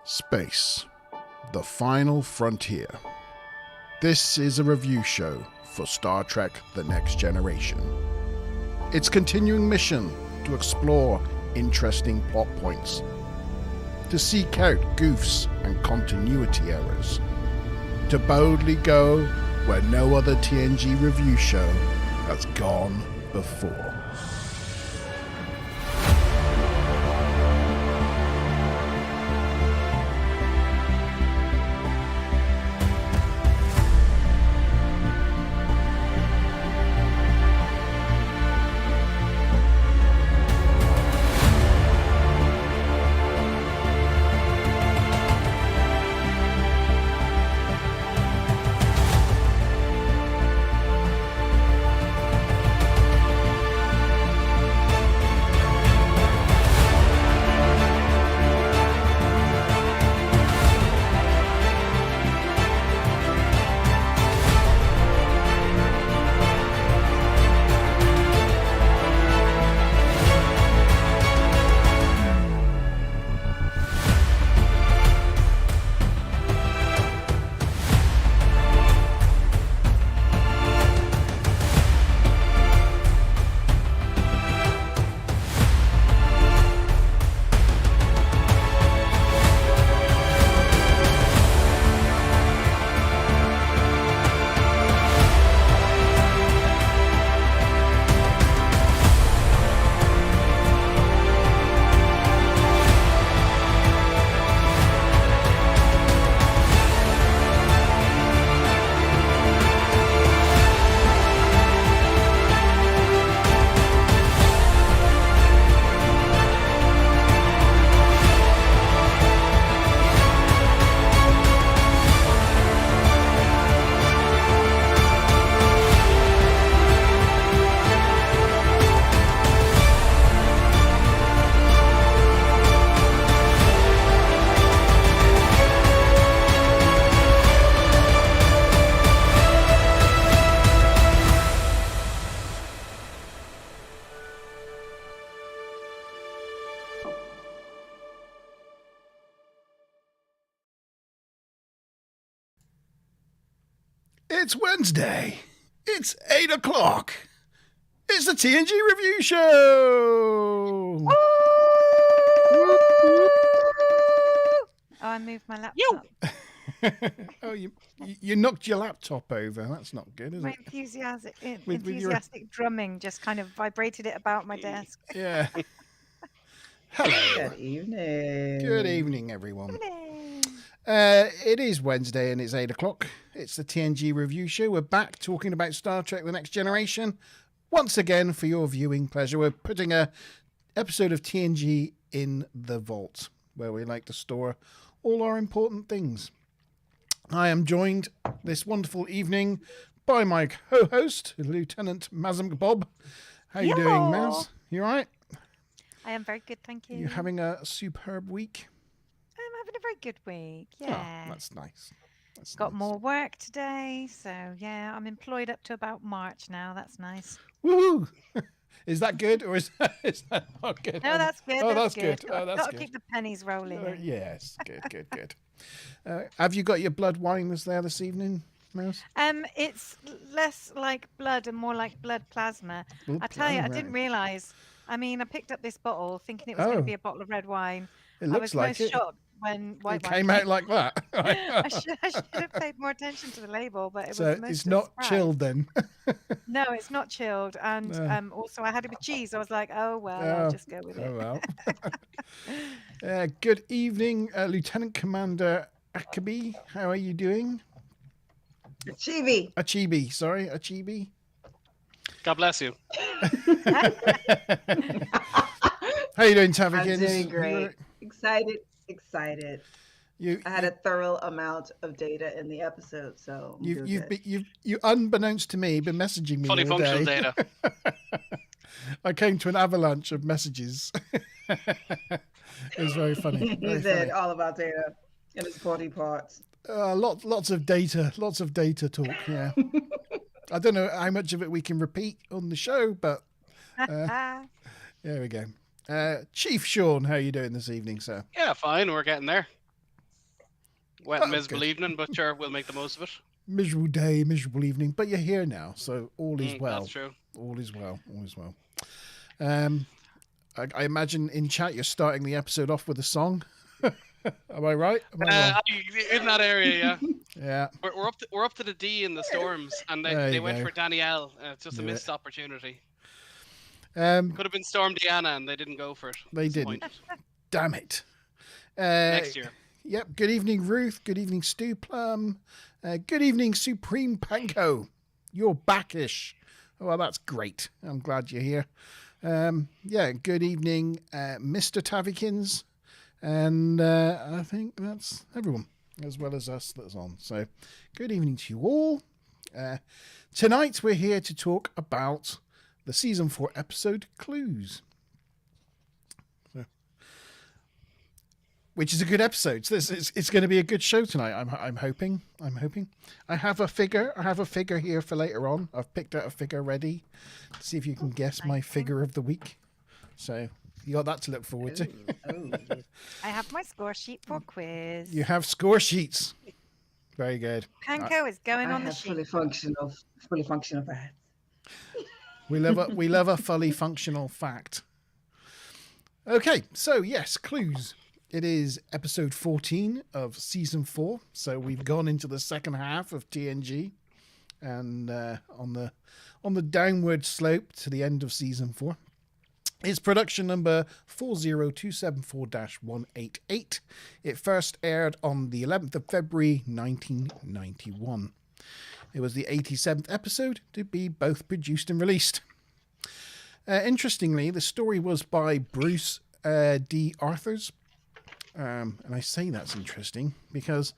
Space, the final frontier. This is a review show for Star Trek The Next Generation. Its continuing mission to explore interesting plot points, to seek out goofs and continuity errors, to boldly go where no other TNG review show has gone before. It's Wednesday. It's 8 o'clock. It's the TNG review show. Oh, I moved my laptop. Oh, you knocked your laptop over. That's not good, is My it? enthusiastic drumming just kind of vibrated it about my desk. Yeah. Hello. Good evening. Good evening, everyone. Hello. It is Wednesday and it's 8 o'clock. It's the TNG review show. We're back talking about Star Trek The Next Generation. Once again, for your viewing pleasure, we're putting a episode of TNG in the vault, where we like to store all our important things. I am joined this wonderful evening by my co-host, Lieutenant Mazam Bob. How you doing, Maz? You all right? I am very good, thank you. You having a superb week? I'm having a very good week. Yeah. Oh, that's nice. Got more work today, so yeah, I'm employed up to about March now. That's nice. Woohoo! Is that good or is that not good? No, that's good. Oh, that's good. Oh, that's Got to good. keep the pennies rolling. Yes, good. Have you got your blood wine there this evening, Mouse? It's less like blood and more like blood plasma. I tell you, I didn't realise. I mean, I picked up this bottle thinking it was going to be a bottle of red wine. It looks like I was most shocked when white wine came out like that. I should have paid more attention to the label, but it So was most it's not surprise. chilled then. No, it's not chilled, and also I had it with cheese. I was like, oh well, I'll just go with it. Oh well. Good evening, Lieutenant Commander Akabi. How are you doing? Achibi. God bless you. How you doing, Tavykins? I'm doing great. Excited. I had a thorough amount of data in the episode, so you unbeknownst to me, been messaging me fully all functional day. data. I came to an avalanche of messages. It was very funny. He said all about data and its body parts. Lots of data talk. Yeah. I don't know how much of it we can repeat on the show, but there we go. Chief Sean, how are you doing this evening, sir? Yeah, fine. We're getting there. Wet, miserable evening, but sure, we'll make the most of it. Miserable day, miserable evening, but you're here now, so all is well. That's true. All is well. All is well. I imagine in chat you're starting the episode off with a song. Am I right? In that area, yeah. Yeah. We're up to the D in the Storms, and they went for Danielle. It's just a missed opportunity. Could have been Storm Diana, and they didn't go for it. They didn't. Damn it. Next year. Yep. Good evening, Ruth. Good evening, Stu Plum. Good evening, Supreme Panko. You're backish. Oh, well, that's great. I'm glad you're here. Good evening, Mr. Tavikins. And I think that's everyone, as well as us that's on. So good evening to you all. Tonight we're here to talk about the Season 4 episode Clues. Which is a good episode. So it's going to be a good show tonight. I'm hoping. I have a figure here for later on. I've picked out a figure ready. See if you can guess my figure of the week. So you got that to look forward to. I have my score sheet for quiz. You have score sheets. Very good. Panko is going on the sheet. Fully functional facts. We love a fully functional fact. Okay, so yes, Clues. It is episode 14 of season 4, so we've gone into the second half of TNG, and on the downward slope to the end of season 4. It's production number 40274-188. It first aired on the 11th of February 1991. It was the 87th episode to be both produced and released. Interestingly, the story was by Bruce D. Arthurs. And I say that's interesting because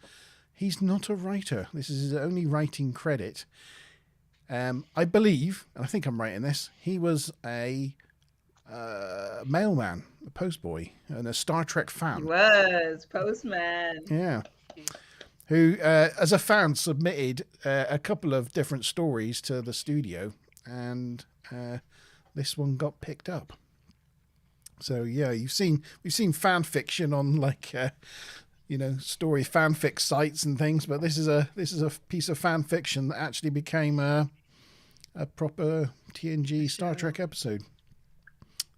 he's not a writer. This is his only writing credit. I believe, and I think I'm right in this, he was a mailman, a postboy, and a Star Trek fan. He was, postman. Yeah. Who, as a fan, submitted a couple of different stories to the studio, and this one got picked up. So yeah, we've seen fan fiction on story fanfic sites and things, but this is a piece of fan fiction that actually became a proper TNG Star Trek episode.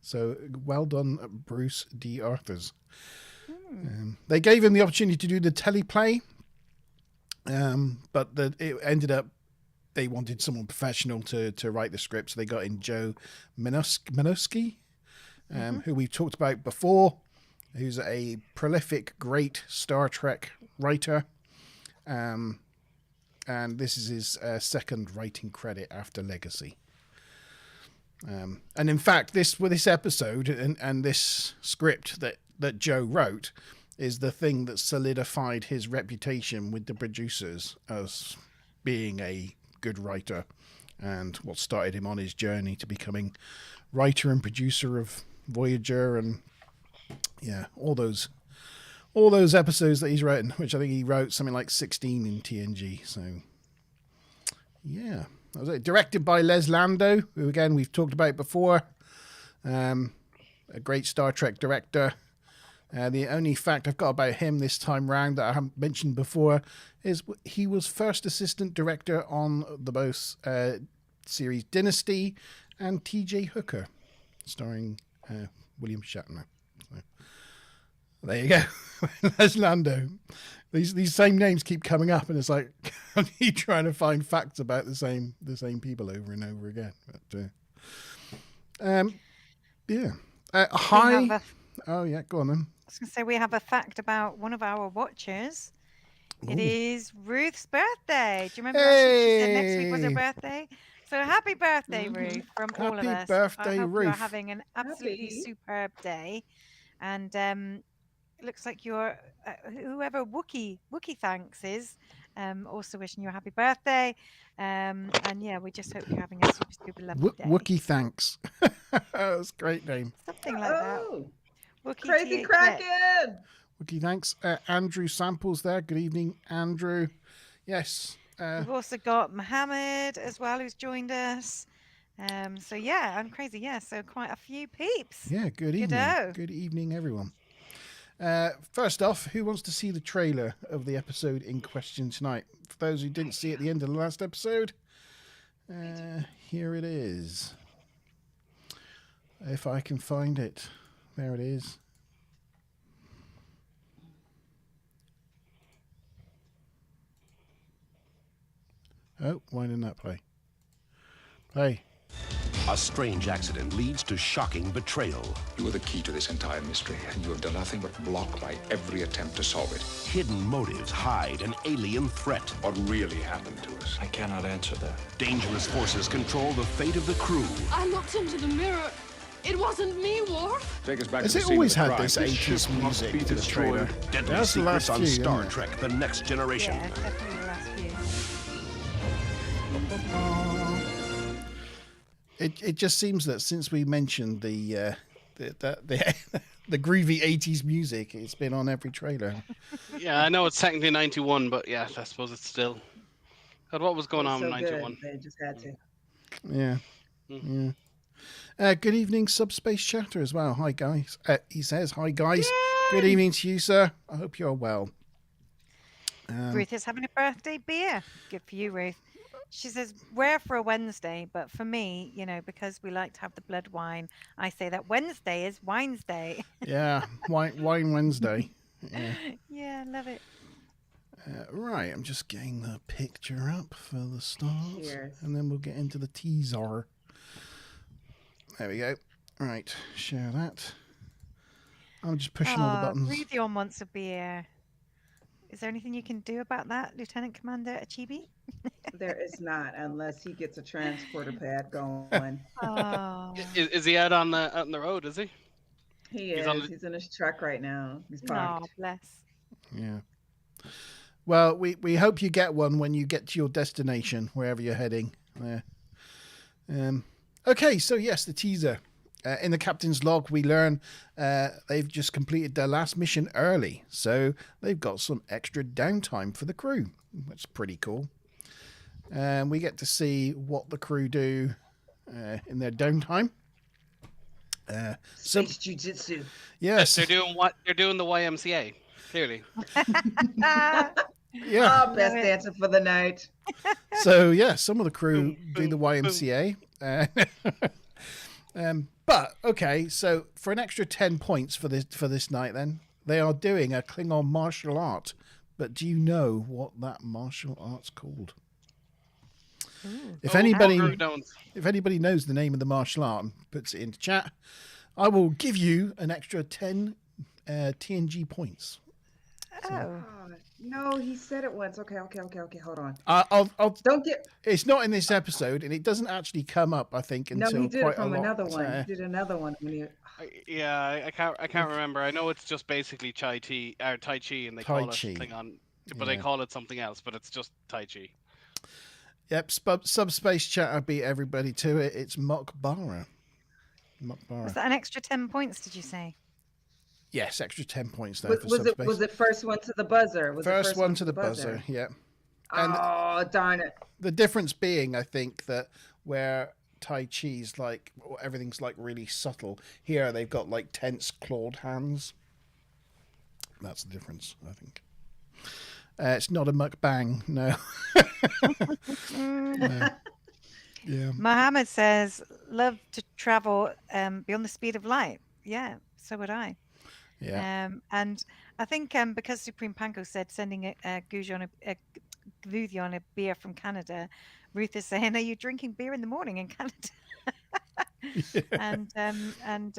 So well done, Bruce D. Arthurs. They gave him the opportunity to do the teleplay, but it ended up they wanted someone professional to write the script, so they got in Joe Minoski. Who we've talked about before, who's a prolific, great Star Trek writer. And this is his second writing credit after Legacy. And in fact, this episode and this script that Joe wrote is the thing that solidified his reputation with the producers as being a good writer, and what started him on his journey to becoming writer and producer of Voyager, and all those episodes that he's written, which I think he wrote something like 16 in TNG. So yeah, that was it. Directed by Les Lando, who again we've talked about before, a great Star Trek director. The only fact I've got about him this time round that I haven't mentioned before is he was first assistant director on the both series Dynasty and T.J. Hooker, starring William Shatner. So, there you go. There's Lando. These same names keep coming up, and it's like I'm trying to find facts about the same people over and over again. But hi. Oh yeah, go on then. I was going to say we have a fact about one of our watchers. Ooh. It is Ruth's birthday. Do you remember she said next week was her birthday? So happy birthday, Ruth, from all of us. Happy birthday, Ruth. You're having an absolutely superb day. And it looks like you're, whoever Wookie Thanks is, also wishing you a happy birthday. And yeah, we just hope you're having a super, super lovely day. Wookie Thanks. That's a great name. Something like that. Wookie Crazy Kraken! Wookie Thanks. Andrew Samples there. Good evening, Andrew. Yes. We've also got Mohammed as well, who's joined us. So yeah, I'm crazy. Yeah, so quite a few peeps. Yeah, good evening. Good-o. Good evening, everyone. First off, who wants to see the trailer of the episode in question tonight? For those who didn't see at the end of the last episode, here it is. If I can find it. There it is. Oh, why didn't that play? Play. A strange accident leads to shocking betrayal. You are the key to this entire mystery, and you have done nothing but block my every attempt to solve it. Hidden motives hide an alien threat. What really happened to us? I cannot answer that. Dangerous forces control the fate of the crew. I looked into the mirror. It wasn't me, Worf. Take us back Has to the it scene always of the had crime. this This 80s ship must music be to the trailer? destroyed. Deadly That's the secrets last on few, Star isn't it? Trek: The Next Generation. Yeah, it's definitely the last few. It just seems that since we mentioned the groovy 80s music, it's been on every trailer. Yeah, I know it's technically 91, but yeah, I suppose it's still. God, what was going on in So 91? good. They just had to. Yeah. Mm. Yeah. Good evening, Subspace Chatter as well. Hi, guys. He says, hi, guys. Good evening to you, sir. I hope you're well. Ruth is having a birthday beer. Good for you, Ruth. She says, rare for a Wednesday, but for me, because we like to have the blood wine, I say that Wednesday is Wine's Day. Yeah, Wine Wednesday. Yeah. Yeah, love it. Right, I'm just getting the picture up for the start. Cheers. And then we'll get into the teaser. There we go. Right, share that. I'm just pushing all the buttons. Ruthion wants a beer. Is there anything you can do about that, Lieutenant Commander Achibi? There is not, unless he gets a transporter pad going. Oh. Is he out on the road? Is he? He is. He's in his truck right now. He's parked. Oh, bless. Yeah. Well, we hope you get one when you get to your destination, wherever you're heading. Yeah. Okay, so yes, the teaser. In the captain's log, we learn they've just completed their last mission early, so they've got some extra downtime for the crew. That's pretty cool. And we get to see what the crew do in their downtime. Space jujitsu. Yes, They're doing what? They're doing the YMCA. Clearly. yeah. Oh, best dancer for the night. So yeah, some of the crew do the YMCA. But okay, so for an extra 10 points for this night, then they are doing a Klingon martial art. But do you know what that martial art's called? If anybody knows the name of the martial art and puts it into chat, I will give you an extra 10 TNG points. Oh. No, he said it once. Okay. Hold on. I'll Don't get. It's not in this episode, and it doesn't actually come up, I think, until No, he did quite it from a lot. another one. He did another one when he. I can't remember. I know it's just basically Tai Chi, and they call it Klingon, but they call it something else. But it's just Tai Chi. Yep, Subspace Chatter beat everybody to it. It's Mokbara. Was that an extra 10 points, did you say? Yes, extra 10 points there for Subspace. Was it first one to the buzzer? First one to the buzzer, yeah. And darn it. The difference being, I think, that where Tai Chi's everything's really subtle, here they've got tense clawed hands. That's the difference, I think. It's not a mukbang, no. Yeah. Mohammed says, love to travel beyond the speed of light. Yeah, so would I. Yeah. And I think because Supreme Panko said sending a Gudjon a beer from Canada, Ruth is saying, are you drinking beer in the morning in Canada? And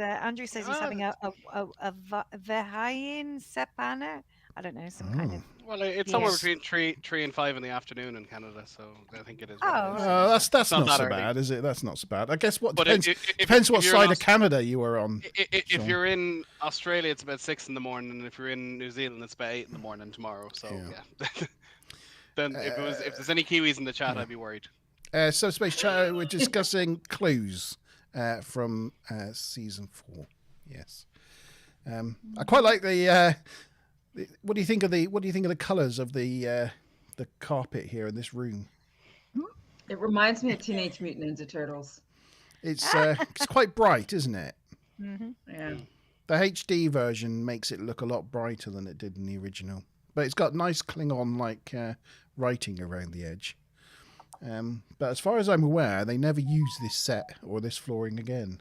Andrew says he's having a Vehain Sepana. I don't know, some kind of. Well, it's somewhere between 3 and 5 in the afternoon in Canada, so I think it is. That's not so bad, is it? That's not so bad. I guess depends what side of Canada you are on. If you're in Australia, it's about 6 in the morning, and if you're in New Zealand, it's about 8 in the morning tomorrow. So yeah. Then if there's any Kiwis in the chat, I'd be worried. So Space Chat, we're discussing clues from season 4. Yes. I quite like the. What do you think of the colours of the carpet here in this room? It reminds me of Teenage Mutant Ninja Turtles. It's quite bright, isn't it? Mm-hmm. Yeah. The HD version makes it look a lot brighter than it did in the original. But it's got nice Klingon-like writing around the edge. But as far as I'm aware, they never use this set or this flooring again.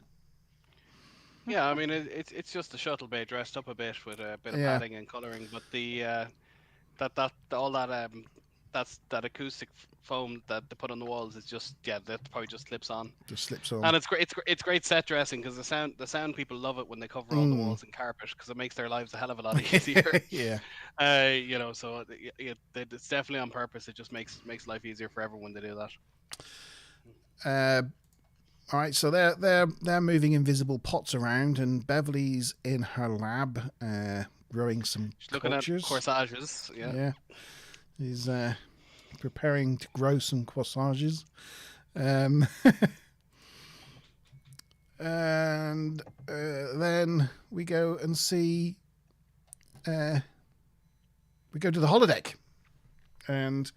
Yeah, I mean it's just the shuttle bay dressed up a bit with a bit of padding and colouring, but the that acoustic foam that they put on the walls is just that probably just slips on. Just slips on. And it's great set dressing because the sound people love it when they cover all the walls in carpet because it makes their lives a hell of a lot easier. Yeah. So it's definitely on purpose. It just makes life easier for everyone to do that. All right, so they're moving invisible pots around, and Beverly's in her lab growing some She's looking at corsages. Yeah. He's preparing to grow some corsages. And then we go and see. We go to the holodeck, and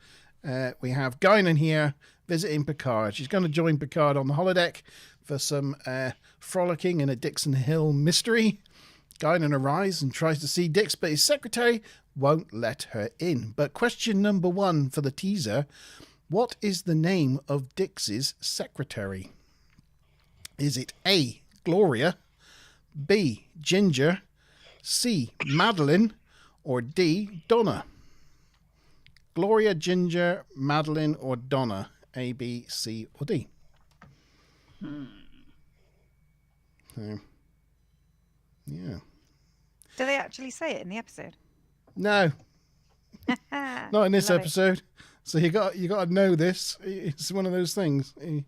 we have Guinan here visiting Picard. She's going to join Picard on the holodeck for some frolicking in a Dixon Hill mystery. Guinan arrives and tries to see Dix, but his secretary won't let her in. But question number 1 for the teaser: what is the name of Dix's secretary? Is it A, Gloria, B, Ginger, C, Madeline, or D, Donna? Gloria, Ginger, Madeline, or Donna? A, B, C, or D? So, yeah. Do they actually say it in the episode? No, not in this episode. So you got to know this. It's one of those things. Do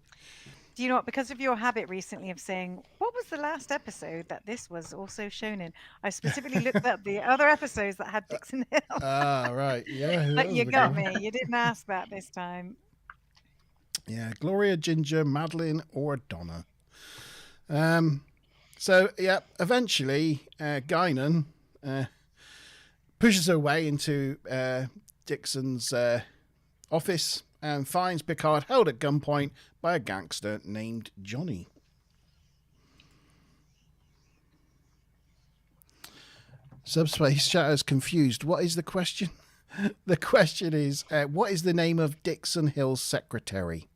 you know what? Because of your habit recently of saying, what was the last episode that this was also shown in? I specifically looked up the other episodes that had Dixon Hill. Right. Yeah. But you got me. You didn't ask that this time. Yeah. Gloria, Ginger, Madeline, or Donna. So, yeah, eventually Guinan pushes her way into Dixon's office and finds Picard held at gunpoint by a gangster named Johnny. Subspace Shadow's confused. What is the question? The question is, what is the name of Dixon Hill's secretary?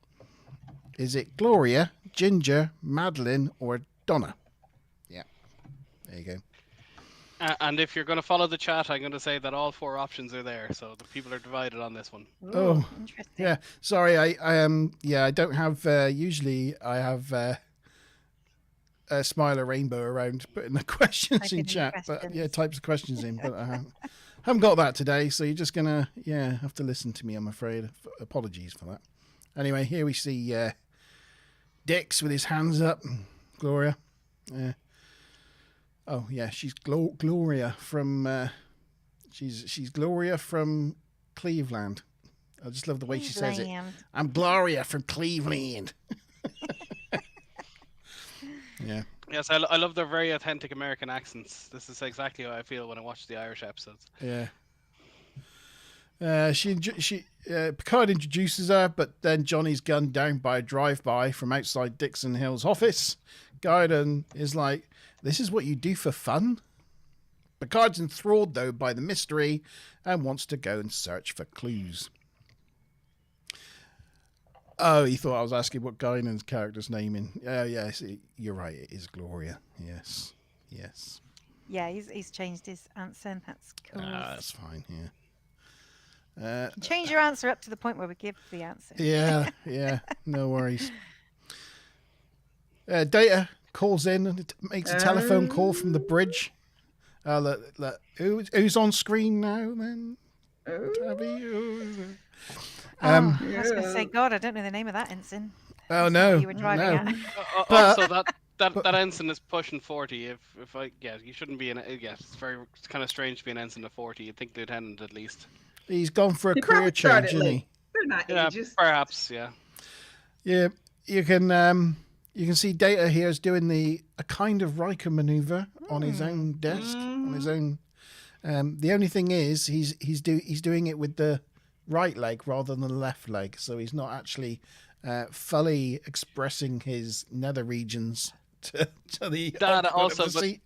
Is it Gloria, Ginger, Madeline, or Donna? Yeah, there you go. And if you're going to follow the chat, I'm going to say that all 4 options are there, so the people are divided on this one. Ooh, interesting. Yeah. Sorry, I don't have. Usually, I have a Smiler Rainbow around putting the questions in chat, but types of questions in, but I haven't got that today. So you're just gonna have to listen to me. I'm afraid. Apologies for that. Anyway, here we see Dix with his hands up. Gloria. Oh yeah, she's Gloria from she's Gloria from Cleveland. I just love the way she says it. I'm Gloria from Cleveland. Yeah. Yes, I love their very authentic American accents. This is exactly how I feel when I watch the Irish episodes. Yeah. Picard introduces her, but then Johnny's gunned down by a drive-by from outside Dixon Hill's office. Guinan is like, "This is what you do for fun?" Picard's enthralled, though, by the mystery and wants to go and search for clues. Oh, he thought I was asking what Guinan's character's name in. Yes, you're right. It is Gloria. Yes. Yeah, he's changed his answer. That's cool. That's fine, yeah. Change your answer up to the point where we give the answer. Yeah, no worries. Data calls in and makes a telephone call from the bridge. Who's on screen now, then? I was going to say, God, I don't know the name of that ensign. Oh no! You were driving at. Also, that ensign is pushing 40. You shouldn't be it's kind of strange to be an ensign of 40. You'd think lieutenant at least. He's gone for a career change, isn't he? They're not ages. Perhaps, yeah. Yeah, you can see Data here is doing a kind of Riker maneuver on his own desk, on his own. The only thing is he's doing it with the right leg rather than the left leg, so he's not actually fully expressing his nether regions to the That also, seat.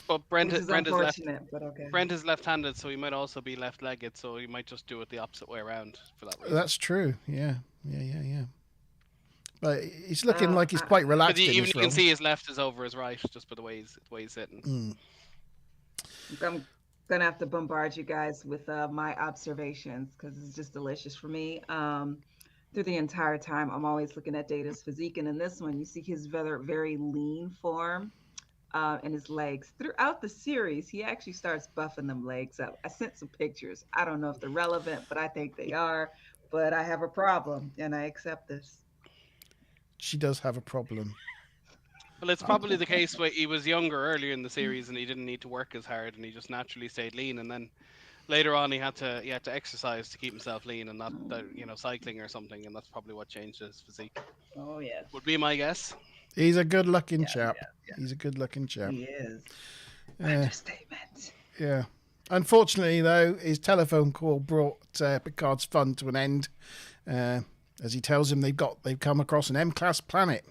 But which is unfortunate, but okay. Brent is left-handed, so he might also be left-legged, so he might just do it the opposite way around for that reason. That's true. Yeah. But he's looking like he's quite relaxed. Even you can see his left is over his right, just by the way he's sitting. I'm gonna have to bombard you guys with my observations because it's just delicious for me. Through the entire time, I'm always looking at Data's physique, and in this one, you see his very lean form and his legs. Throughout the series, he actually starts buffing them legs up. I sent some pictures. I don't know if they're relevant, but I think they are. But I have a problem, and I accept this. She does have a problem. Well, it's probably the case where he was younger earlier in the series and he didn't need to work as hard and he just naturally stayed lean. And then later on, he had to exercise to keep himself lean and not cycling or something. And that's probably what changed his physique. Oh yeah, would be my guess. He's a good-looking chap. Yeah. He's a good-looking chap. He is. Understatement. Yeah. Unfortunately, though, his telephone call brought Picard's fun to an end. As he tells him they've come across an M-class planet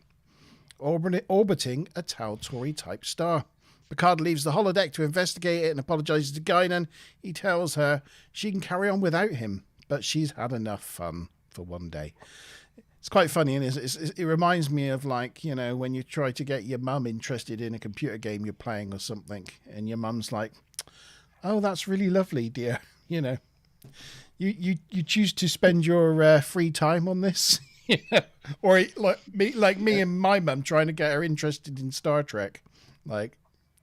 orbiting a Tauri-type star. Picard leaves the holodeck to investigate it and apologizes to Guinan. He tells her she can carry on without him, but she's had enough fun for one day. It's quite funny, and it reminds me of, like, you know, when you try to get your mum interested in a computer game you're playing or something, and your mum's like, "Oh, that's really lovely, dear." You know, you choose to spend your free time on this, or like me and my mum trying to get her interested in Star Trek, like,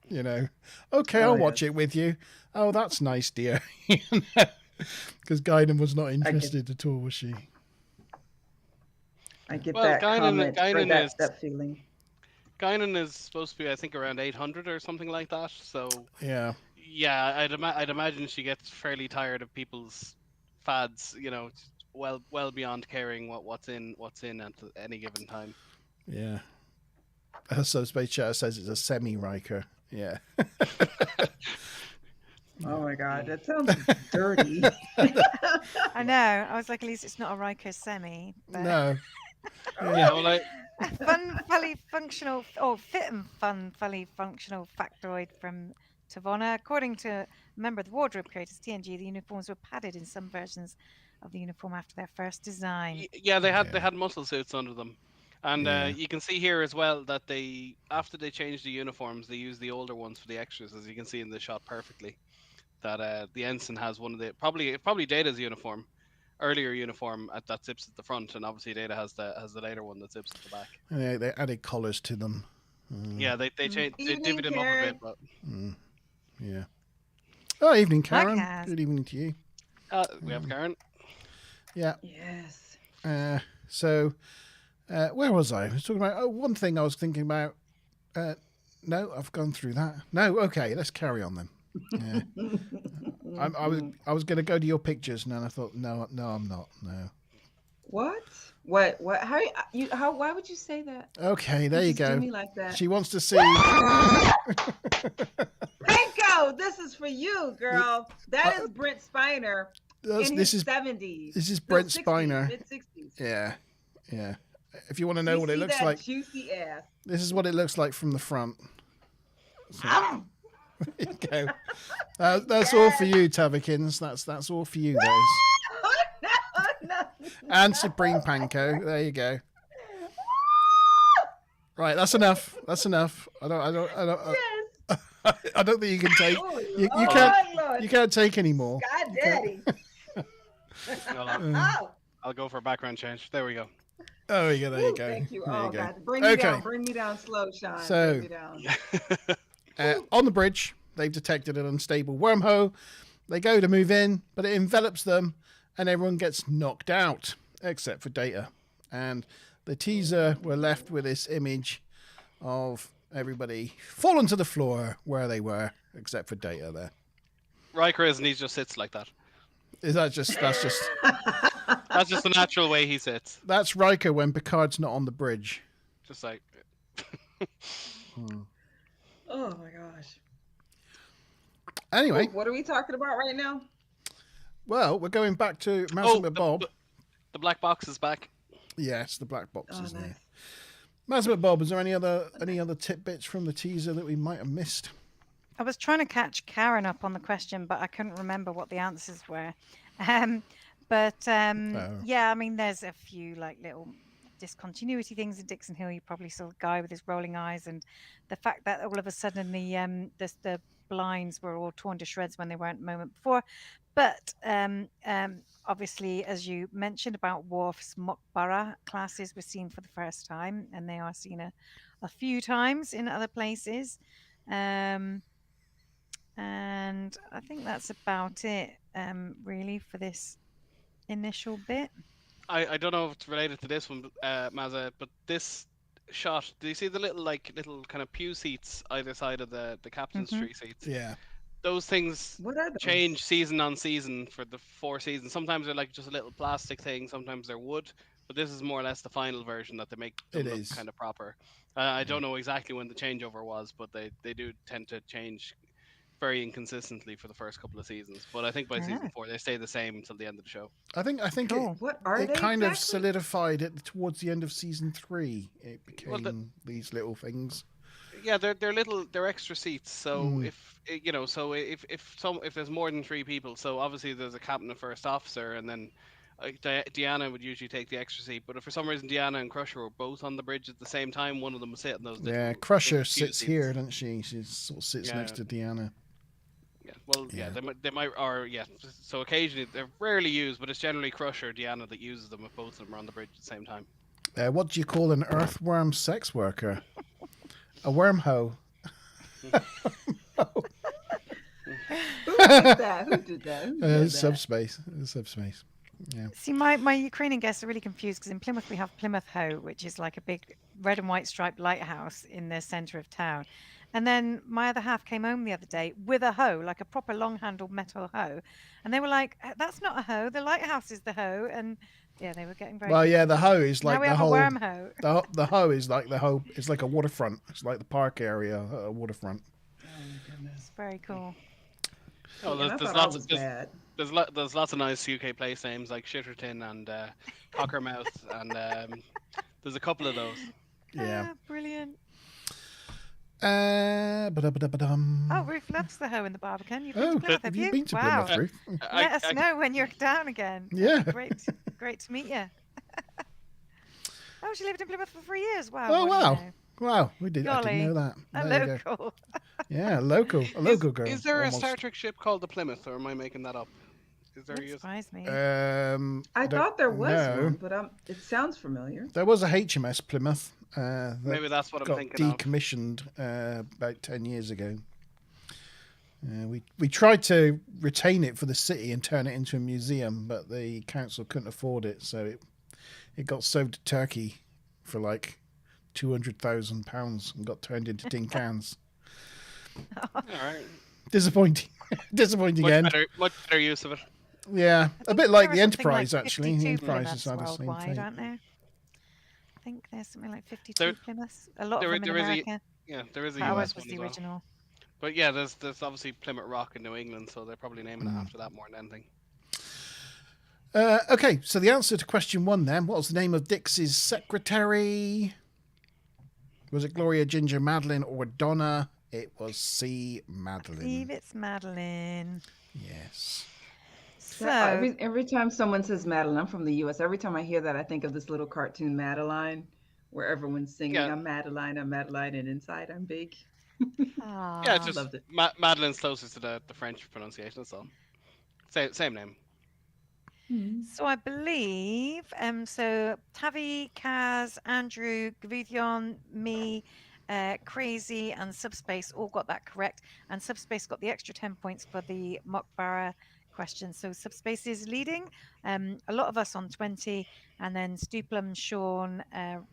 you know, okay, I'll watch it with you. Oh, that's nice, dear. Because Guinan was not interested at all, was she? I get that comment, that feeling. Guinan is supposed to be, I think, around 800 or something like that. So yeah, I'd imagine she gets fairly tired of people's fads. You know, well beyond caring what's in at any given time. Yeah. So Space Chatter says it's a semi-Riker. Yeah. Oh my God, that sounds dirty. I know. I was like, at least it's not a Riker semi. But... No. Yeah, well, fully functional, fit and fully functional factoid from Tavona. According to a member of the wardrobe creators, TNG, the uniforms were padded in some versions of the uniform after their first design. Yeah, they had muscle suits under them. And you can see here as well that after they changed the uniforms, they used the older ones for the extras, as you can see in the shot perfectly. That the ensign has one of the probably Data's earlier uniform that zips at the front, and obviously Data has the later one that zips at the back. Yeah, they added collars to them. Yeah, they divvied them up a bit, but yeah. Oh, evening, Karen. Good evening to you. We have Karen. Yeah. Yes. So. Where was I? I was talking about one thing I was thinking about. No, I've gone through that. No, okay, let's carry on then. Yeah. I was going to go to your pictures, and then I thought, no, I'm not. No. What? How? Why would you say that? Okay, there you go. Do me like that. She wants to see. Panko, this is for you, girl. That is Brent Spiner in his 70s. This is Brent 60s, Spiner. Mid-60s. Yeah. If you want to know what it looks like, juicy ass. This is what it looks like from the front. So, there you go. That's all for you, Tavikins. That's all for you, guys. No. And Supreme Panko. There you go. Right, that's enough. I don't think you can take. You can't take any more. God, Daddy. I'll go for a background change. There we go. Oh, there you go. Thank you. There you go. God. Bring me down slow, Sean. So, on the bridge, they've detected an unstable wormhole. They go to move in, but it envelops them, and everyone gets knocked out, except for Data. And the teaser, we're left with this image of everybody fallen to the floor where they were, except for Data there. Riker isn't, he just sits like that. That's just that's just the natural way he sits. That's Riker when Picard's not on the bridge. Just like Oh my gosh. Anyway, what are we talking about right now? Well, we're going back to Mazza Bob. The black box is back. Yes, the black box is nice. there. Mazza Bob, is there any other tidbits from the teaser that we might have missed? I was trying to catch Karen up on the question, but I couldn't remember what the answers were. Um, yeah, I mean, there's a few like little discontinuity things in Dixon Hill. You probably saw the guy with his rolling eyes, and the fact that all of a sudden the blinds were all torn to shreds when they weren't a moment before. But obviously, as you mentioned about Worf's Mokbara classes were seen for the first time, and they are seen a few times in other places. And I think that's about it, really, for this initial bit. I don't know if it's related to this one, Mazza, but this shot, do you see the little kind of pew seats either side of the captain's tree seats? Yeah. Those things What are those? change season on season for the 4 seasons. Sometimes they're like just a little plastic thing, sometimes they're wood, but this is more or less the final version that they make them It look is. kind of proper. I don't know exactly when the changeover was, but they do tend to change very inconsistently for the first couple of seasons. But I think by season 4 they stay the same until the end of the show. I think Cool. What are it they kind of exactly? solidified it towards the end of season 3. It became Well, these little things. Yeah, they're extra seats. So if there's more than 3 people, so obviously there's a captain and first officer, and then Deanna would usually take the extra seat. But if for some reason Deanna and Crusher were both on the bridge at the same time, one of them would sit in those little Yeah, Crusher little pew sits seats. here, doesn't she? She sort of sits Yeah. next to Deanna. Yeah, well, Yeah. they might, or yeah. So occasionally they're rarely used, but it's generally Crusher or Deanna that uses them if both of them are on the bridge at the same time. What do you call an earthworm sex worker? A wormhole. Who did that? Who did that? Who did that? Subspace. Subspace. Yeah. See, my Ukrainian guests are really confused because in Plymouth we have Plymouth Hoe, which is like a big red and white striped lighthouse in the centre of town. And then my other half came home the other day with a hoe, like a proper long-handled metal hoe, and they were like, "That's not a hoe. The lighthouse is the hoe." And yeah, they were getting very. Well, yeah, the confused. hoe is like Now we the have whole. a worm hoe. The hoe is like the hoe. It's like a waterfront. It's like the park area, a waterfront. Oh my goodness. Very cool. Oh, And I there's thought lots I was of bad. there's lots of nice UK place names like Shitterton and Cockermouth, and there's a couple of those. Yeah. Brilliant. Ba-da-ba-da-ba-dum. Oh, Ruth loves the hoe in the Barbican. You've been to Oh, Plymouth, have you been to Wow. Plymouth, Ruth? Let us know when you're down again. Yeah. Great to meet you. Oh, she lived in Plymouth for 3 years. Wow. Oh, what do you wow. know? Wow, we did. I Golly. didn't know that. A There you go. local. Yeah, a local girl. Is there almost. a Star Trek ship called the Plymouth, or am I making that up? Is there Wouldn't a surprise me. I don't thought there was know. one, but it sounds familiar. There was a HMS Plymouth. Maybe that's what I'm got thinking of. decommissioned about 10 years ago. We tried to retain it for the city and turn it into a museum, but the council couldn't afford it, so it got sold to Turkey for like £200,000 and got turned into tin cans. All right. Disappointing. Disappointing end. Much better use of it. Yeah, I a think bit like there the are something Enterprise, like actually. The 52 Enterprise has Plymouths had the same worldwide, thing. aren't there? I think there's something like 52 There- Plymouths. A lot of there- them in there is a- America. Yeah, there is a Ours US was one the as well. original. But yeah, there's obviously Plymouth Rock in New England, so they're probably naming it after that more than anything. Okay, so the answer to question 1 then. What was the name of Dix's secretary? Was it Gloria, Ginger, Madeline, or Donna? It was C. I Madeline. believe it's Madeline. Yes. So, Every time someone says Madeline, I'm from the U.S. Every time I hear that, I think of this little cartoon Madeline, where everyone's singing, Yeah. I'm Madeline, and inside I'm big. Yeah, just loved it. Madeline's closest to the French pronunciation, that's all. Same name. So I believe, so Tavi, Kaz, Andrew, Gavithion, me, Crazy, and Subspace all got that correct. And Subspace got the extra 10 points for the Mokbara question. So Subspace is leading. A lot of us on 20, and then Stuplum, Sean,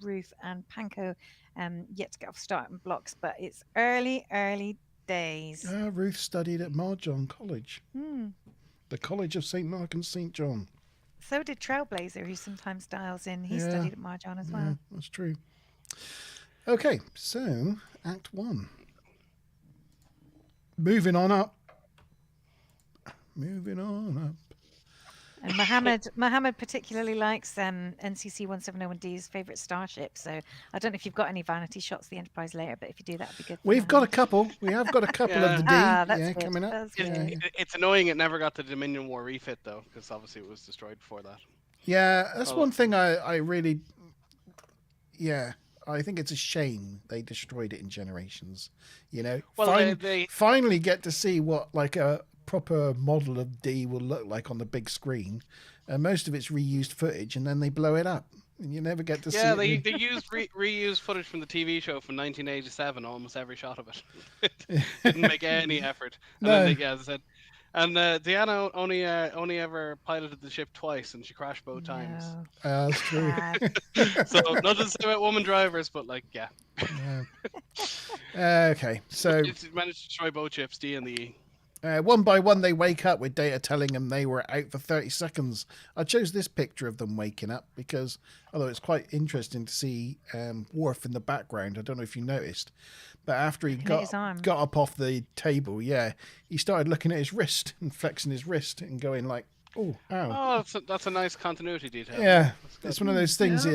Ruth, and Panko yet to get off starting blocks. But it's early days. Ruth studied at Marjon College, Hmm. the College of St. Mark and St. John. So did Trailblazer, who sometimes dials in. He Yeah. studied at Marjon as Yeah, well. that's true. Okay, so Act 1. Moving on up. And Mohammed particularly likes NCC 170-1D's favourite starship. So I don't know if you've got any vanity shots of the Enterprise later, but if you do, that would be good. We've got a couple. We have got a couple of the D. That's Yeah, good. coming up. That's Yeah. good. It's annoying it never got the Dominion War refit though, because obviously it was destroyed before that. Yeah, that's one thing I really. Yeah, I think it's a shame they destroyed it in Generations. You know, Well, finally get to see what like a proper model of D will look like on the big screen, and most of it's reused footage, and then they blow it up, and you never get to see. Yeah, it. they used reused footage from the TV show from 1987, almost every shot of it. Didn't make any effort. And No. then as I said, and Deanna only ever piloted the ship twice, and she crashed both times. No. That's true. So nothing to say about woman drivers, but like, yeah. Okay, so She managed to destroy both ships, D and the E. one by one they wake up with Data telling them they were out for 30 seconds. I chose this picture of them waking up because, although it's quite interesting to see Worf in the background, I don't know if you noticed, but after he got up off the table, he started looking at his wrist and flexing his wrist and going like, "Oh, ow." Oh, that's a nice continuity detail. Yeah, it's one of those things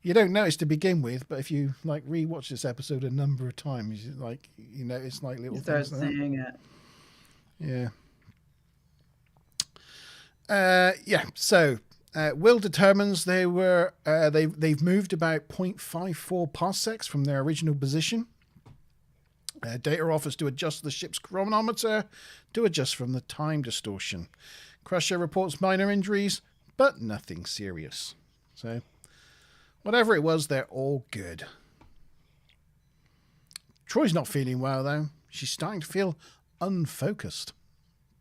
you don't notice to begin with, but if you like rewatch this episode a number of times, like you notice like little You start things. Like saying it. Yeah. So Will determines they've moved about 0.54 parsecs from their original position. Data offers to adjust the ship's chronometer to adjust from the time distortion. Crusher reports minor injuries, but nothing serious. So whatever it was, they're all good. Troy's not feeling well though. She's starting to feel unfocused.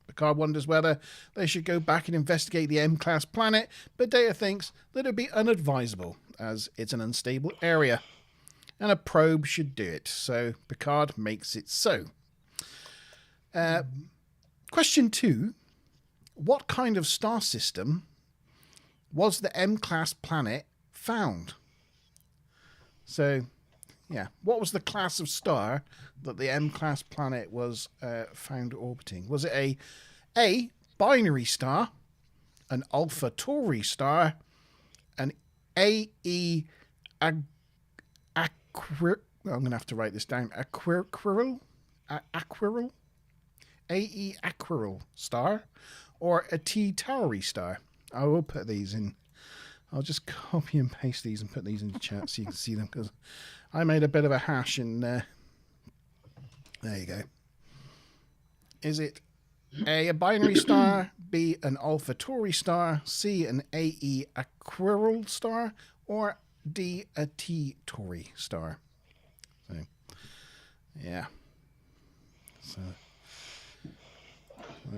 Picard wonders whether they should go back and investigate the M-class planet, but Data thinks that it would be unadvisable, as it's an unstable area, and a probe should do it, so Picard makes it so. Question 2. What kind of star system was the M-class planet found? So, what was the class of star that the M-class planet was found orbiting? Was it a binary star, an Alpha Tauri star, an AE I'm going to have to write this down. Aquiral, AE Aquiral star, or a T Tauri star? I will put these in. I'll just copy and paste these and put these in the chat so you can see them, because I made a bit of a hash and there you go. Is it A binary star, B an Alpha Tauri star, C an AE Aquiral star, or D a T Tauri star? So, yeah. So,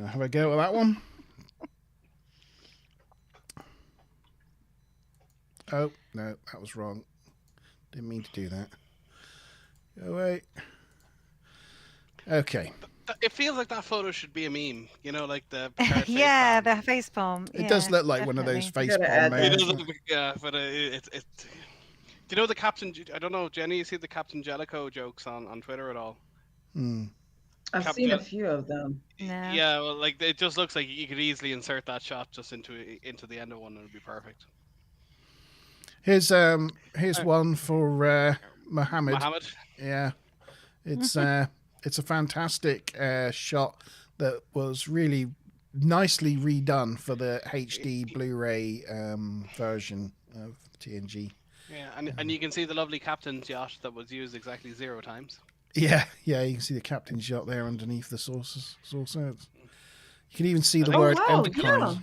have a go at that one. Oh, no, that was wrong. Didn't mean to do that. Go away. Okay. It feels like that photo should be a meme, you know, like the yeah, the face palm. It does look like one of those face palm It moments. does, yeah, but it's. Do you know the Captain? I don't know, Jenny. You see the Captain Jellicoe jokes on Twitter at all? I've seen a few of them. No. Yeah, well, like it just looks like you could easily insert that shot just into the end of one, and it'd be perfect. Here's one for Mohammed. Yeah, it's a fantastic shot that was really nicely redone for the HD Blu-ray version of TNG. Yeah, and you can see the lovely captain's yacht that was used exactly 0 times. Yeah, you can see the captain's yacht there underneath the saucer. You can even see the word Enterprise.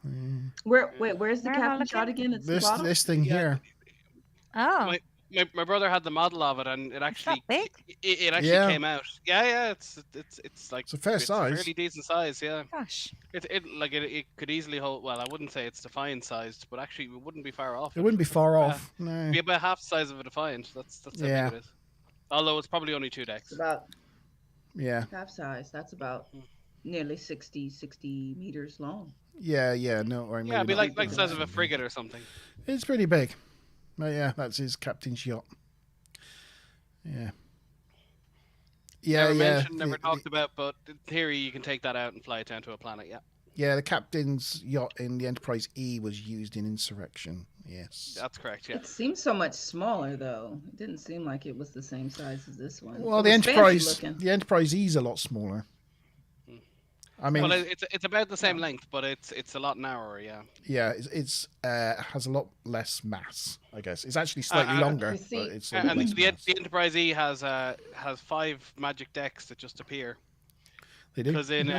Yeah. Where's the captain's yacht again? It's this thing here. Oh. My brother had the model of it, and it actually it actually came out. Yeah, it's like it's a fair size, fairly decent size. Yeah. Gosh. It could easily hold. Well, I wouldn't say it's Defiant sized, but actually it wouldn't be far off. It wouldn't be far off. No. It'd be about half the size of a Defiant. That's how big it is. Although it's probably only 2 decks. It's about half size. That's about nearly 60 meters long. Yeah, no. Or it'd be like the size of a frigate or something. It's pretty big. But yeah, that's his captain's yacht. Yeah. Never mentioned, never talked about, but in theory you can take that out and fly it down to a planet. Yeah. Yeah, the captain's yacht in the Enterprise E was used in Insurrection. Yes. That's correct. Yeah. It seems so much smaller, though. It didn't seem like it was the same size as this one. Well, It the was fancy Enterprise, looking. the Enterprise E is a lot smaller. I mean, Well, it's about the same length, but it's a lot narrower. Yeah. yeah, it's has a lot less mass. I guess it's actually slightly longer, you see- but it's a lot And less mass. the Enterprise E has 5 magic decks that just appear. They do. Because in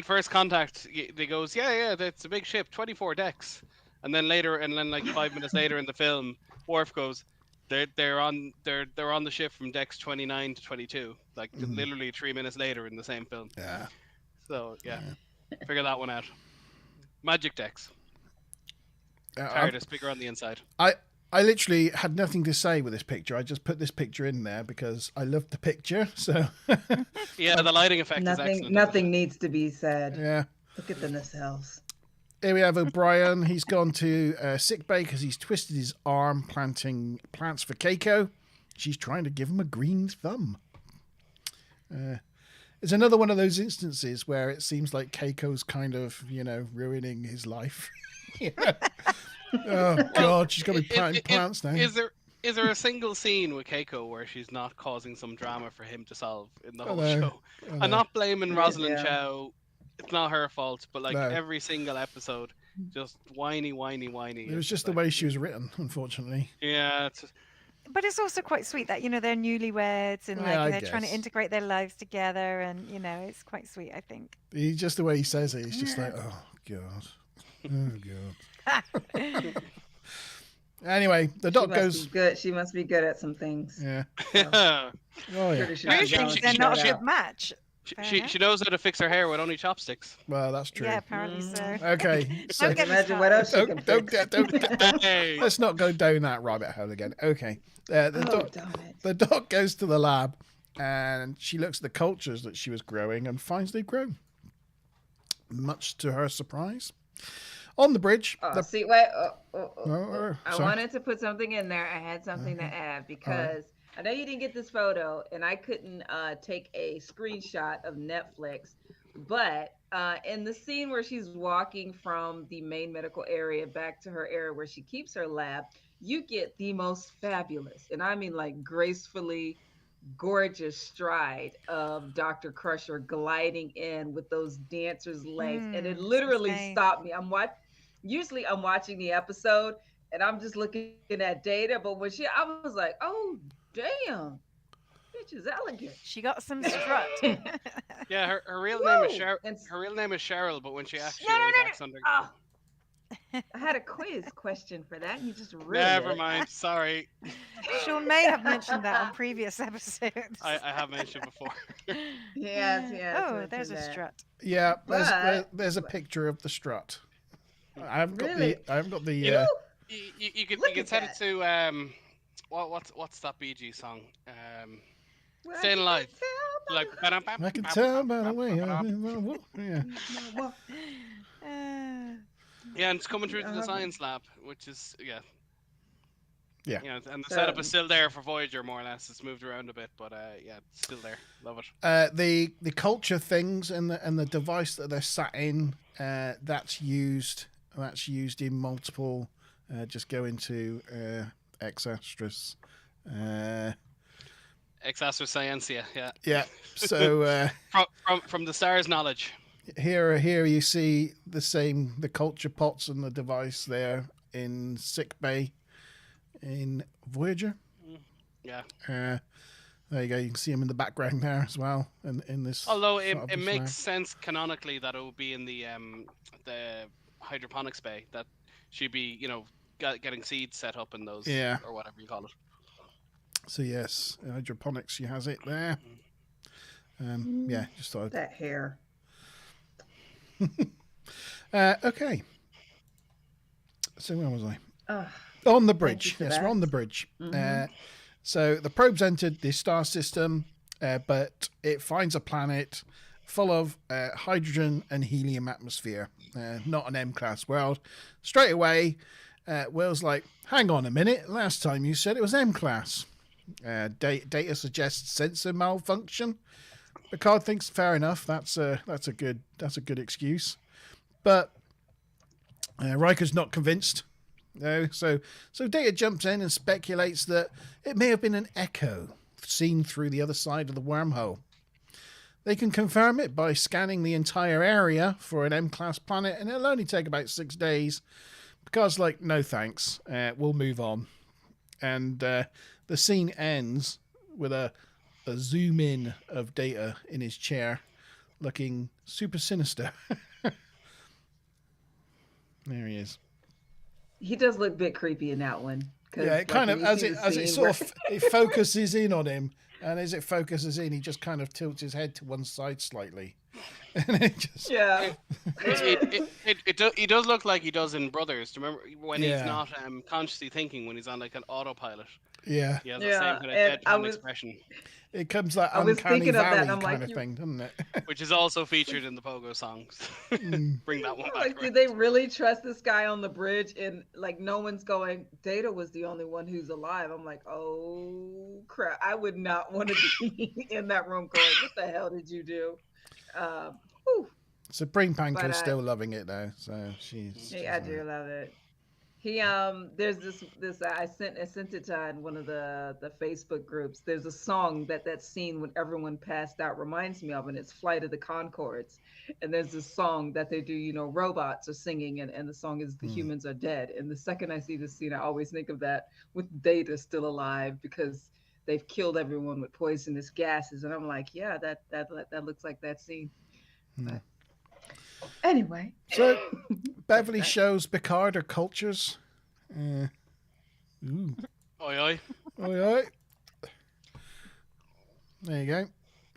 First Contact, they goes, yeah, that's a big ship, 24 decks, and then like 5 minutes later in the film, Worf goes, they're on the ship from decks 29 to 22, like literally 3 minutes later in the same film. Yeah. So yeah, figure that one out. Magic decks. I'm- TARDIS bigger on the inside. I literally had nothing to say with this picture. I just put this picture in there because I loved the picture. So Yeah, the lighting effect is excellent. Nothing needs to be said. yeah. Look at the nacelles. Here we have O'Brien. He's gone to sick bay because he's twisted his arm planting plants for Keiko. She's trying to give him a green thumb. It's another one of those instances where it seems like Keiko's kind of, ruining his life. Oh God, she's got to be planting plants now. Is there a single scene with Keiko where she's not causing some drama for him to solve in the whole show? I'm not blaming Rosalind Chow. It's not her fault, but like every single episode, just whiny. It was just the way she was written, unfortunately. Yeah. But it's also quite sweet that they're newlyweds and Yeah, I they're trying to guess. integrate their lives together, and it's quite sweet, I think. Just the way he says it, he's just like, oh God, oh God. Anyway, the doc goes. She must be good at some things. Yeah. Yeah. Oh yeah. Pretty sure Maybe she's she- They're balancing not a that good out. match. She knows how to fix her hair with only chopsticks. Well, that's true. Yeah, apparently so. Okay. So Don't get me Imagine what else she can don't fix. get. Hey. Let's not go down that rabbit hole again. Okay. Oh, darn it. The doc goes to the lab and she looks at the cultures that she was growing and finds they've grown. Much to her surprise. On the bridge. Oh, see, wait. I sorry. wanted to put something in there. I had something to add because I know you didn't get this photo and I couldn't take a screenshot of Netflix. But in the scene where she's walking from the main medical area back to her area where she keeps her lab, you get the most fabulous, and I mean like gracefully gorgeous stride of Dr. Crusher gliding in with those dancer's legs. And it literally insane. stopped me. Usually I'm watching the episode and I'm just looking at data, but when I was like, oh, damn. Bitch is elegant. She got some strut. Yeah, her real name is Woo! Cheryl. And- Her real name is Cheryl, but when she actually No. always acts under. Oh. I had a quiz question for that. And you just ruined Never it. mind. Sorry, Sean may have mentioned that on previous episodes. I have mentioned before. Yes. Oh, there's a mentioned that. strut. Yeah, But- there's a picture of the strut. I haven't got Really? the. I haven't got the. You can Look at set it that. to what's that BG song? Well, Staying Alive. Like I can tell by the way. Yeah. Yeah, and it's coming through to the science lab, which is Yeah. and the setup is still there for Voyager more or less. It's moved around a bit, but yeah, it's still there. Love it. The culture things and the device that they're sat in, that's used in multiple. Just go into X-Astras. Exastra Scientia, yeah. Yeah. So From the stars' knowledge. here you see the culture pots and the device there in sick bay in Voyager. Yeah. There you go. You can see them in the background there as well. In this. Although shot of it the makes flag. sense canonically that it would be in the hydroponics bay, that she'd be, getting seeds set up in those, Yeah. or whatever you call it. So yes, hydroponics. She has it there. Yeah, just thought. That hair. Okay. So where was I? Ugh. On the Thank bridge. you for Yes, we're that. on the bridge. So the probe's entered the star system, but it finds a planet full of hydrogen and helium atmosphere. Not an M-class world. Straight away, Will's like, hang on a minute. Last time you said it was M-class. Data suggests sensor malfunction. Picard thinks fair enough. That's a good excuse, but Riker's not convinced. No, so Data jumps in and speculates that it may have been an echo seen through the other side of the wormhole. They can confirm it by scanning the entire area for an M-class planet, and it'll only take about 6 days. Picard's like, no thanks, we'll move on. And the scene ends with a zoom in of Data in his chair, looking super sinister. There he is. He does look a bit creepy in that one. Yeah, it kind of as it sort of it focuses in on him, and as it focuses in, he just kind of tilts his head to one side slightly, and it just He does look like he does in Brothers. Do you remember when Yeah. he's not consciously thinking, when he's on like an autopilot? yeah, He has the Yeah, same kind of and I deadpan was- expression, it comes that I was uncanny thinking of that, valley and I'm kind like, of you- thing, doesn't it? which is also featured in the Pogo songs. Bring that one back. Like, did around. they really trust this guy on the bridge? And like, no one's going. Data was the only one who's alive. I'm like, oh crap! I would not want to be in that room going, "What the hell did you do?" Whew. So Brain Panko's But, still loving it though. So she's. Hey, I do love it. He there's this I sent it to one of the Facebook groups. There's a song that scene when everyone passed out reminds me of, and it's Flight of the Conchords. And there's this song that they do, robots are singing, and the song is The Humans Are Dead. And the second I see this scene, I always think of that with Data still alive, because they've killed everyone with poisonous gases. And I'm like, yeah, that looks like that scene. But anyway. So Beverly shows Picard her cultures. Ooh. Oi, oi. Oi, oi. There you go.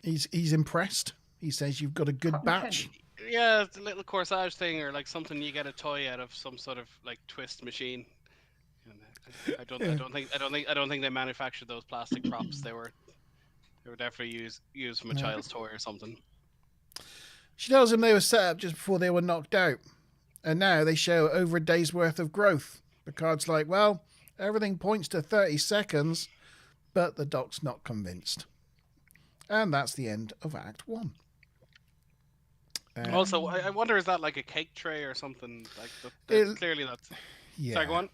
He's impressed. He says you've got a good batch. Yeah, it's a little corsage thing, or like something you get a toy out of some sort of like twist machine. I don't think they manufactured those plastic props. They were definitely used from a child's toy or something. She tells him they were set up just before they were knocked out, and now they show over a day's worth of growth. Picard's like, well, everything points to 30 seconds, but the doc's not convinced. And that's the end of Act 1. Also, I wonder, is that like a cake tray or something? Like clearly that's. Yeah, Sorry, go on.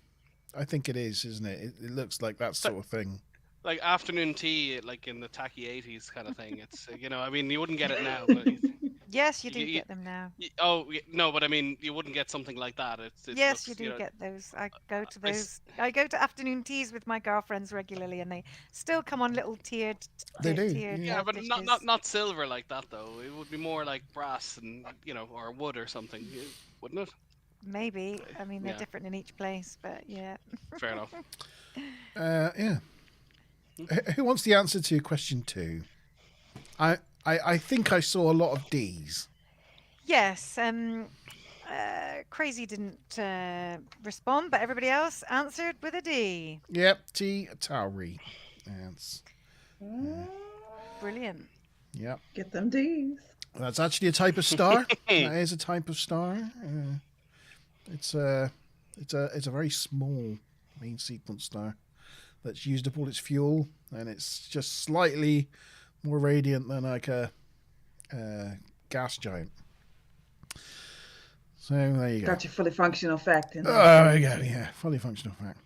I think it is, isn't it? It looks like that sort of thing. Like afternoon tea, like in the tacky 80s kind of thing. It's I mean, you wouldn't get it now, but Yes, you do get them now. no, but I mean, you wouldn't get something like that. It Yes, looks, you do get those. I go to those. I go to afternoon teas with my girlfriends regularly, and they still come on little tiered. They do, Tiered, Yeah, but dishes. not silver like that though. It would be more like brass and or wood or something, wouldn't it? Maybe. I mean, they're Yeah. different in each place, but yeah. Fair enough. Yeah. Who wants the answer to question 2? I think I saw a lot of D's. Yes. Crazy didn't respond, but everybody else answered with a D. Yep, T. Atari. That's, Brilliant. yep. Get them D's. That's actually a type of star. That is a type of star. It's a very small main sequence star that's used up all its fuel, and it's just slightly more radiant than like a gas giant. So there you go. Got your fully functional fact in there. There you go. Yeah, fully functional fact.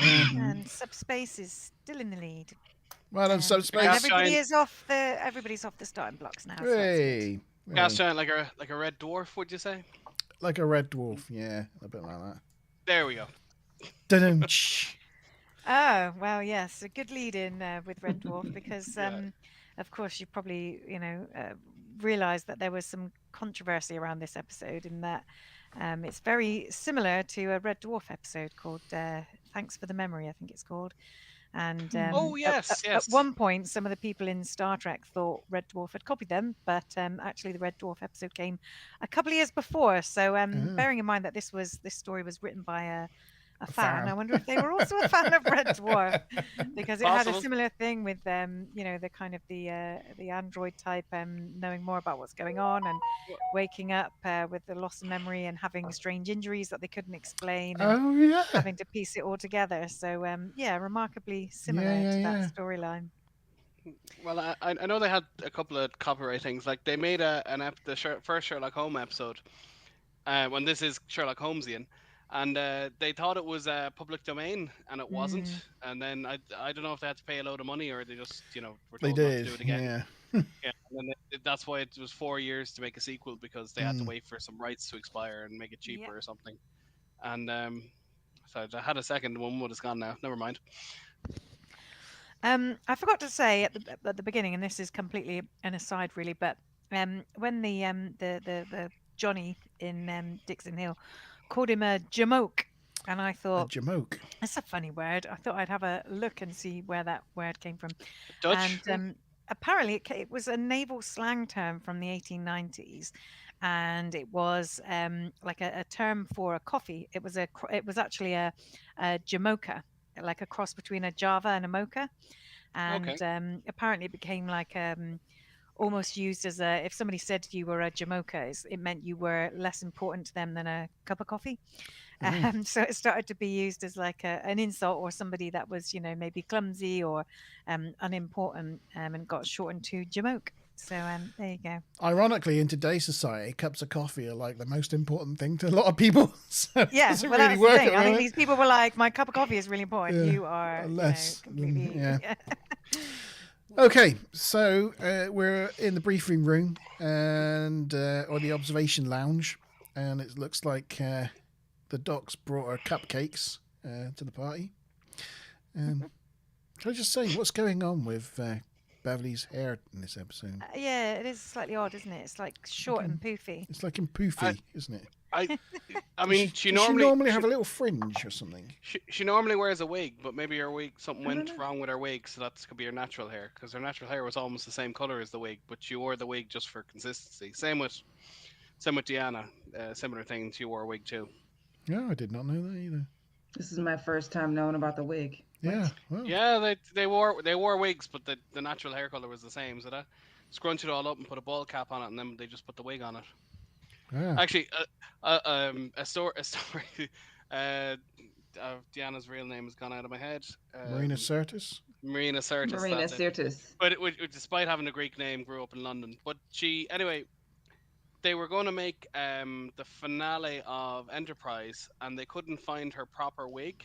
And subspace is still in the lead. Well done, And subspace. everybody's off the starting blocks now. So that's good. Hey, Gas giant, like a red dwarf, would you say? like a red dwarf. Yeah, a bit like that. There we go. Dun-dun-tsh. Oh, well, yes, a good lead in with Red Dwarf because, Yeah. of course, you probably, realised that there was some controversy around this episode in that it's very similar to a Red Dwarf episode called Thanks for the Memory, I think it's called. And Oh, yes, at yes. one point, some of the people in Star Trek thought Red Dwarf had copied them, but actually the Red Dwarf episode came a couple of years before. So bearing in mind that this story was written by a fan. I wonder if they were also a fan of Red Dwarf because it had a Possible. similar thing with the kind of the android type knowing more about what's going on and waking up with the loss of memory and having strange injuries that they couldn't explain and Oh yeah. having to piece it all together. So remarkably similar Yeah, to yeah. that storyline. Well, I know they had a couple of copyright things. Like they made the first Sherlock Holmes episode, when this is Sherlock Holmesian, and they thought it was public domain, and it wasn't. Mm. And then I don't know if they had to pay a load of money or they just were They told not to did, do it again. yeah. Yeah, and then that's why it was 4 years to make a sequel because they had to wait for some rights to expire and make it cheaper Yep. or something. And so I had a second one, but it's gone now. Never mind. I forgot to say at the beginning, and this is completely an aside, really, but when the Johnny in Dixon Hill called him a jamoke, and I A thought jamoke. that's a funny word. I thought I'd have a look and see where that word came from. Dutch. And apparently, it was a naval slang term from the 1890s, and it was like a term for a coffee. It was actually a jamocha, like a cross between a Java and a mocha. And Okay. apparently, it became like almost used as if somebody said you were a jamocha, it meant you were less important to them than a cup of coffee. So it started to be used as like an insult, or somebody that was, maybe clumsy or unimportant, and got shortened to jamoke. So there you go. Ironically, in today's society, cups of coffee are like the most important thing to a lot of people. So it Yeah, doesn't well, really that's work the thing. at I think the these people were like, my cup of coffee is really important. Yeah, You are less completely. yeah. Okay, so we're in the briefing room and or the observation lounge, and it looks like the Doc's brought her cupcakes to the party. Can I just say, what's going on with Beverly's hair in this episode? Yeah, it is slightly odd, isn't it? It's like short and poofy. It's like in poofy, isn't it? I mean, Does she normally have a little fringe or something? She normally wears a wig, but maybe her wig, something went wrong with her wig, so that could be her natural hair. Because her natural hair was almost the same color as the wig, but she wore the wig just for consistency. Same with Deanna, similar thing. She wore a wig too. No, I did not know that either. This is my first time knowing about the wig. Yeah, well, Yeah, they wore wigs, but the natural hair color was the same. So that scrunch it all up and put a bald cap on it, and then they just put the wig on it. yeah. Actually, a story. Deanna's real name has gone out of my head. Marina Sirtis. Marina Sirtis. Marina that's it. Sirtis. But despite having a Greek name, grew up in London. But they were going to make the finale of Enterprise, and they couldn't find her proper wig,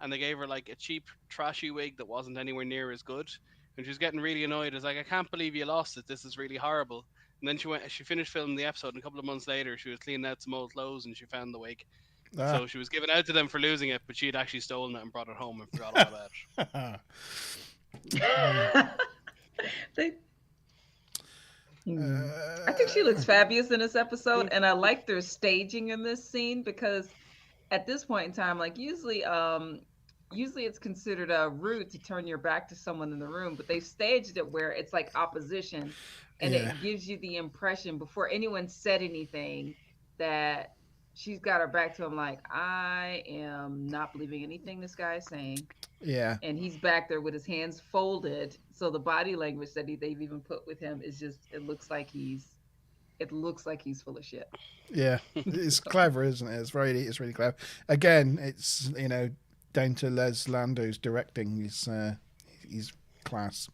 and they gave her like a cheap, trashy wig that wasn't anywhere near as good. And she was getting really annoyed. It's like, I can't believe you lost it. This is really horrible. And then she finished filming the episode, and a couple of months later, she was cleaning out some old clothes, and she found the wig. So she was given out to them for losing it, but she had actually stolen it and brought it home and forgot all about it. I think she looks fabulous in this episode, and I like their staging in this scene because at this point in time, like usually it's considered rude to turn your back to someone in the room, but they staged it where it's like opposition, and it gives you the impression before anyone said anything that she's got her back to him, like, I am not believing anything this guy's saying. Yeah. And he's back there with his hands folded. So the body language that they've even put with him is just, it looks like he's full of shit. Yeah. It's clever, isn't it? It's really clever. Again, it's, down to Les Lando's directing. He's class.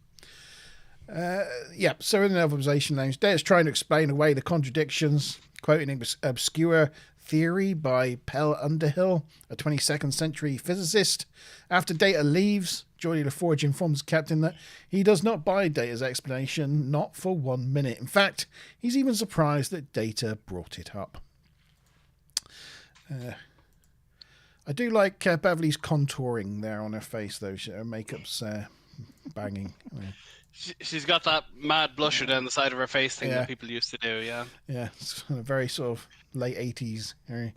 So in the observation lounge, Date's trying to explain away the contradictions, quoting an obscure theory by Pell Underhill, a 22nd century physicist. After Data leaves, Geordi LaForge informs the captain that he does not buy Data's explanation, not for 1 minute. In fact, he's even surprised that Data brought it up. I do like Beverly's contouring there on her face, though. Her makeup's banging. She's got that mad blusher down the side of her face thing that people used to do, yeah. Yeah, it's kind of very sort of late 80s.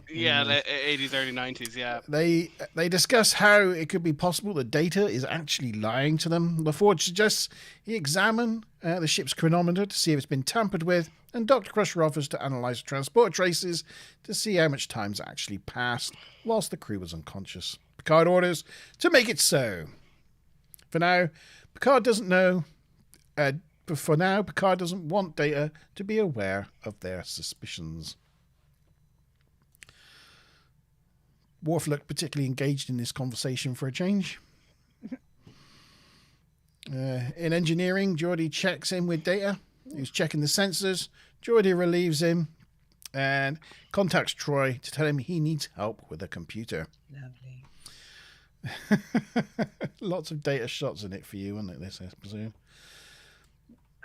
Yeah, late 80s, early 90s, yeah. They discuss how it could be possible that Data is actually lying to them. LaForge suggests he examine the ship's chronometer to see if it's been tampered with, and Dr. Crusher offers to analyse the transport traces to see how much time's actually passed whilst the crew was unconscious. Picard orders to make it so. For now, Picard doesn't know... But for now, Picard doesn't want Data to be aware of their suspicions. Worf looked particularly engaged in this conversation for a change. In engineering, Geordie checks in with Data. He's checking the sensors. Geordie relieves him and contacts Troy to tell him he needs help with a computer. Lovely. Lots of Data shots in it for you, isn't it, this episode?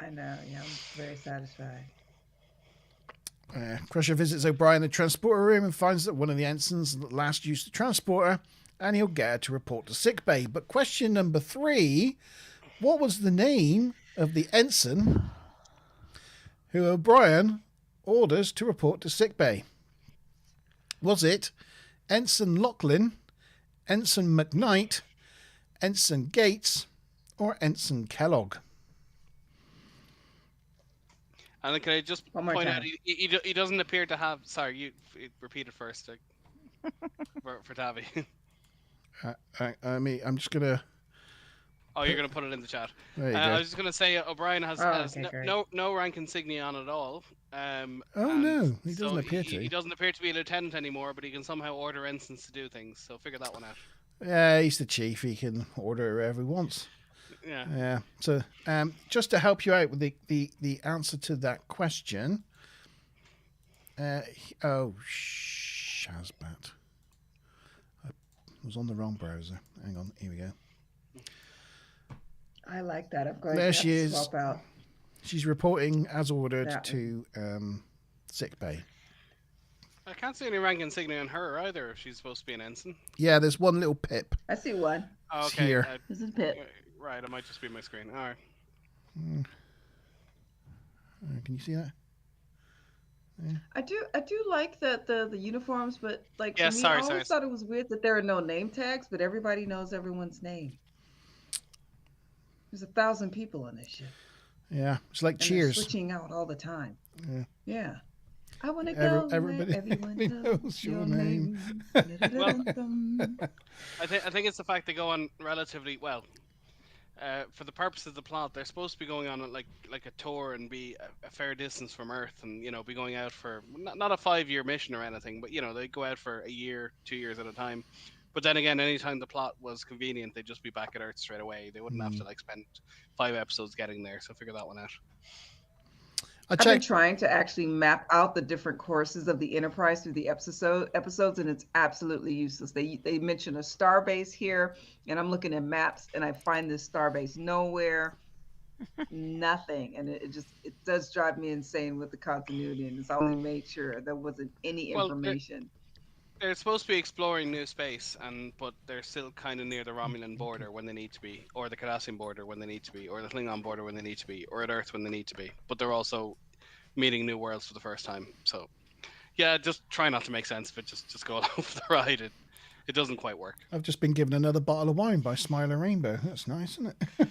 I know. Yeah, I'm very satisfied. Crusher visits O'Brien in the transporter room and finds that one of the ensigns last used the transporter, and he'll get her to report to sickbay. But question number 3, what was the name of the ensign who O'Brien orders to report to sickbay? Was it Ensign Lachlan, Ensign McKnight, Ensign Gates, or Ensign Kellogg? And then can I just One more point time. out, he doesn't appear to have... Sorry, you repeat it first for Tavi. I'm just going to... Oh, you're going to put it in the chat. There you I go. was just going to say O'Brien has okay, great. no rank insignia on at all. No, he doesn't appear to. He doesn't appear to be a lieutenant anymore, but he can somehow order ensigns to do things. So figure that one out. Yeah, he's the chief. He can order wherever he wants. Yeah. Yeah. So, just to help you out with the answer to that question. Shazbat. I was on the wrong browser. Hang on. Here we go. I like that. I'm going There to she have to is. swap out. She's reporting as ordered That to sick bay. I can't see any rank insignia on her either if she's supposed to be an ensign. Yeah, there's one little pip. I see one. Oh, It's okay. here. This is Pip. Right, it might just be my screen. All right. Can you see that? I do like the uniforms, but like Yeah, for me, sorry, I always sorry. thought it was weird that there are no name tags, but everybody knows everyone's name. There's 1,000 people on this ship. Yeah, it's like And they're Cheers. switching out all the time. Yeah. Yeah. I want to Every- go everybody- where everyone everybody knows your name. Dun-dun-dun-dun. I think it's the fact they go on relatively well. For the purpose of the plot, they're supposed to be going on like a tour and be a fair distance from Earth, and be going out for not a 5-year mission or anything, but they go out for a year, 2 years at a time. But then again, anytime the plot was convenient, they'd just be back at Earth straight away. They wouldn't have to spend 5 episodes getting there. So figure that one out. I I've been checked. trying to actually map out the different courses of the Enterprise through the episodes, and it's absolutely useless. They mention a starbase here, and I'm looking at maps, and I find this starbase nowhere, nothing, and it does drive me insane with the continuity. And it's only made sure there wasn't any Well, information. They're supposed to be exploring new space, but they're still kind of near the Romulan border when they need to be, or the Cardassian border when they need to be, or the Klingon border when they need to be, or at Earth when they need to be. But they're also meeting new worlds for the first time. So, yeah, just try not to make sense of it. Just go along for the ride. It doesn't quite work. I've just been given another bottle of wine by Smiler Rainbow. That's nice, isn't it?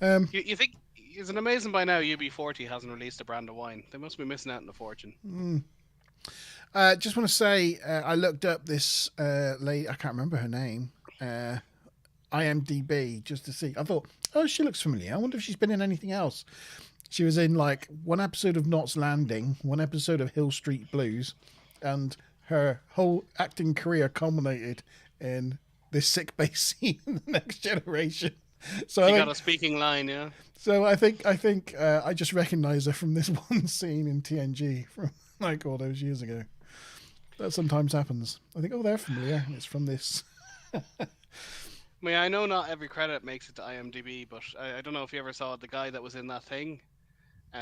Yeah. You think it's an amazing by now UB40 hasn't released a brand of wine. They must be missing out on a fortune. Just want to say, I looked up this lady. I can't remember her name. IMDb, just to see. I thought, oh, she looks familiar. I wonder if she's been in anything else. She was in like one episode of Knots Landing, one episode of Hill Street Blues, and her whole acting career culminated in this sick bay scene in The Next Generation. So She got a speaking line, yeah. So I think I just recognise her from this one scene in TNG from like all those years ago. That sometimes happens. I think, oh, they're familiar. It's from this. I mean, I know not every credit makes it to IMDb, but I don't know if you ever saw the guy that was in that thing.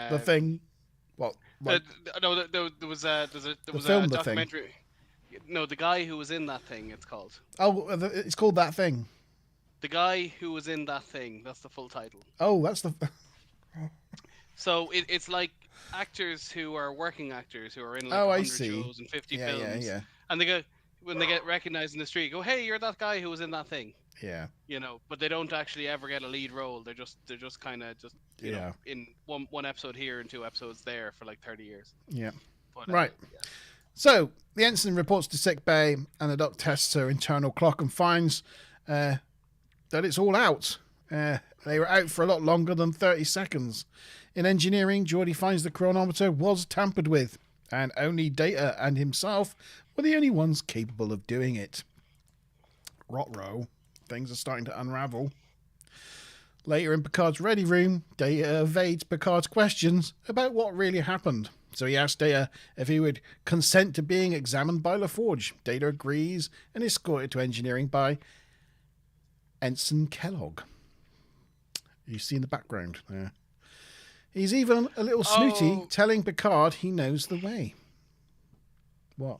The Thing. What? Like, No, there was a film, The Thing. documentary. No, the guy who was in that thing. It's called oh, it's called That Thing. The Guy Who Was in That Thing. That's the full title. Oh, that's the. So it's like actors who are working actors who are in like Oh, I 100 see. shows and 50 Yeah, films. yeah. And they go when they get recognized in the street, go, "Hey, you're that guy who was in that thing." Yeah. But they don't actually ever get a lead role. They're just kind of you know, in one episode here and 2 episodes there for like 30 years. Yeah. But, Right. yeah. So the ensign reports to sick bay, and the doc tests her internal clock and finds that it's all out. They were out for a lot longer than 30 seconds. In engineering, Geordie finds the chronometer was tampered with, and only Data and himself were the only ones capable of doing it. Rot-row. things are starting to unravel. Later in Picard's ready room, Data evades Picard's questions about what really happened. So he asks Data if he would consent to being examined by LaForge. Data agrees and is escorted to engineering by Ensign Kellogg. You see in the background there. He's even a little snooty, telling Picard he knows the way. What?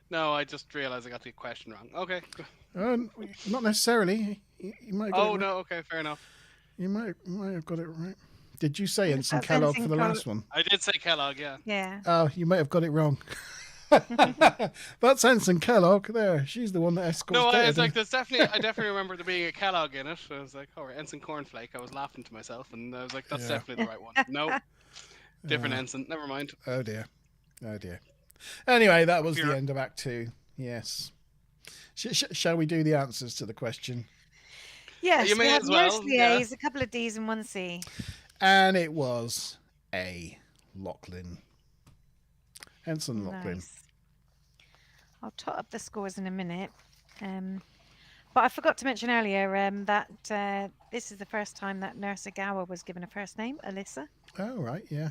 No, I just realised I got the question wrong. Okay. Not necessarily. You might have got it right. No, okay, fair enough. You might have got it right. Did you say Ensign That's Kellogg Ensign for the Kellogg. last one? I did say Kellogg, yeah. Yeah. Oh, you might have got it wrong. That's Ensign Kellogg there. She's the one that escorts No, Data. it's like there's definitely. I definitely remember there being a Kellogg in it. I was like, oh, Ensign Cornflake. I was laughing to myself, and I was like, that's definitely the right one. No, different Ensign. Never mind. Oh dear. Anyway, that was the end of Act 2. Yes. Shall we do the answers to the question? Yes, You may we had as well, mostly yeah. A's, a couple of D's and one C. And it was A. Lachlan. Ensign Lachlan. Nice. I'll tot up the scores in a minute. But I forgot to mention earlier that this is the first time that Nurse Agawa was given a first name, Alyssa. Oh, right. Yeah.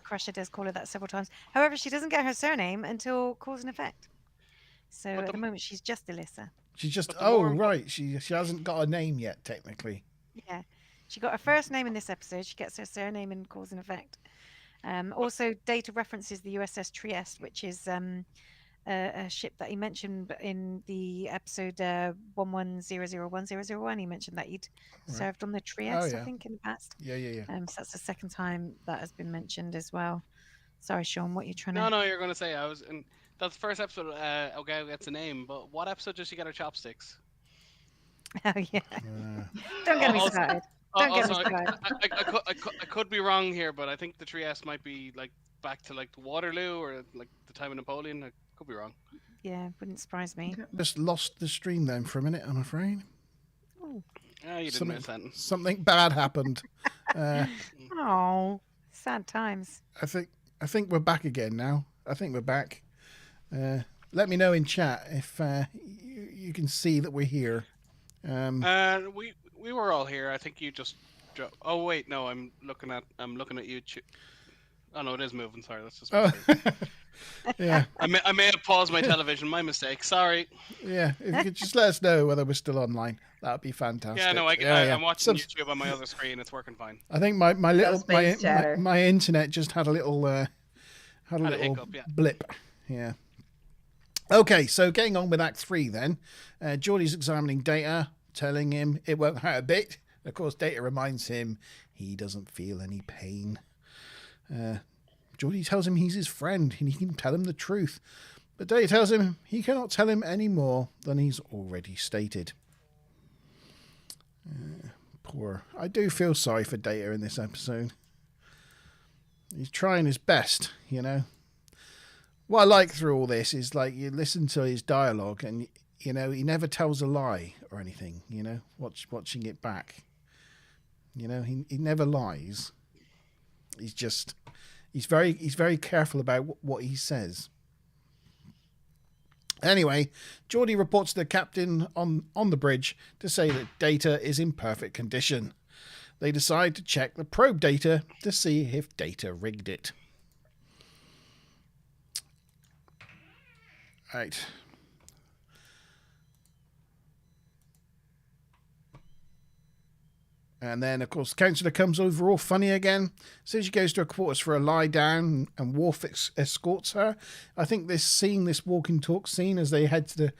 Crusher does call her that several times. However, she doesn't get her surname until Cause and Effect. So at the moment, she's just Alyssa. She's just... But the Oh, more- right. She hasn't got a name yet, technically. Yeah. She got her first name in this episode. She gets her surname in Cause and Effect. Also, Data references the USS Trieste, which is a ship that he mentioned in the episode 11001001. He mentioned that he'd served on the Trieste, yeah. I think, in the past. Yeah. So that's the second time that has been mentioned as well. Sorry, Sean, what are you trying No, to... no, you're going to say I was. And that's the first episode. Ogawa gets a name, but what episode does she get her chopsticks? Oh, yeah. Don't get me Also- started. Don't get me Also, started. I could be wrong here, but I think the Trieste might be like back to like Waterloo or like the time of Napoleon. I could be wrong. Yeah, wouldn't surprise me. Just lost the stream then for a minute, I'm afraid. Yeah, you didn't miss that. Something bad happened. Oh, sad times. I think we're back again now. I think we're back. Let me know in chat if you can see that we're here. We were all here. I think you just. Oh wait, no. I'm looking at YouTube. Oh no, it is moving. Sorry, that's just. Oh. Yeah. I may have paused my television. My mistake. Sorry. Yeah, if you could just let us know whether we're still online, that'd be fantastic. Yeah, no, I'm watching YouTube on my other screen. It's working fine. I think my little space chatter. my internet just had a little hiccup, yeah. blip. Yeah. Okay, so getting on with Act 3 then. Geordie's examining Data, telling him it won't hurt a bit. Of course, Data reminds him he doesn't feel any pain. Geordie tells him he's his friend and he can tell him the truth. But Data tells him he cannot tell him any more than he's already stated. Poor. I do feel sorry for Data in this episode. He's trying his best, you know. What I like through all this is like you listen to his dialogue and you know he never tells a lie or anything. You know, watching it back. You know, he never lies. He's very careful about what he says. Anyway, Geordie reports to the captain on the bridge to say that Data is in perfect condition. They decide to check the probe data to see if Data rigged it. Right. And then, of course, Councillor comes over all funny again. So she goes to her quarters for a lie down and Worf escorts her. I think this walk and talk scene as they head to the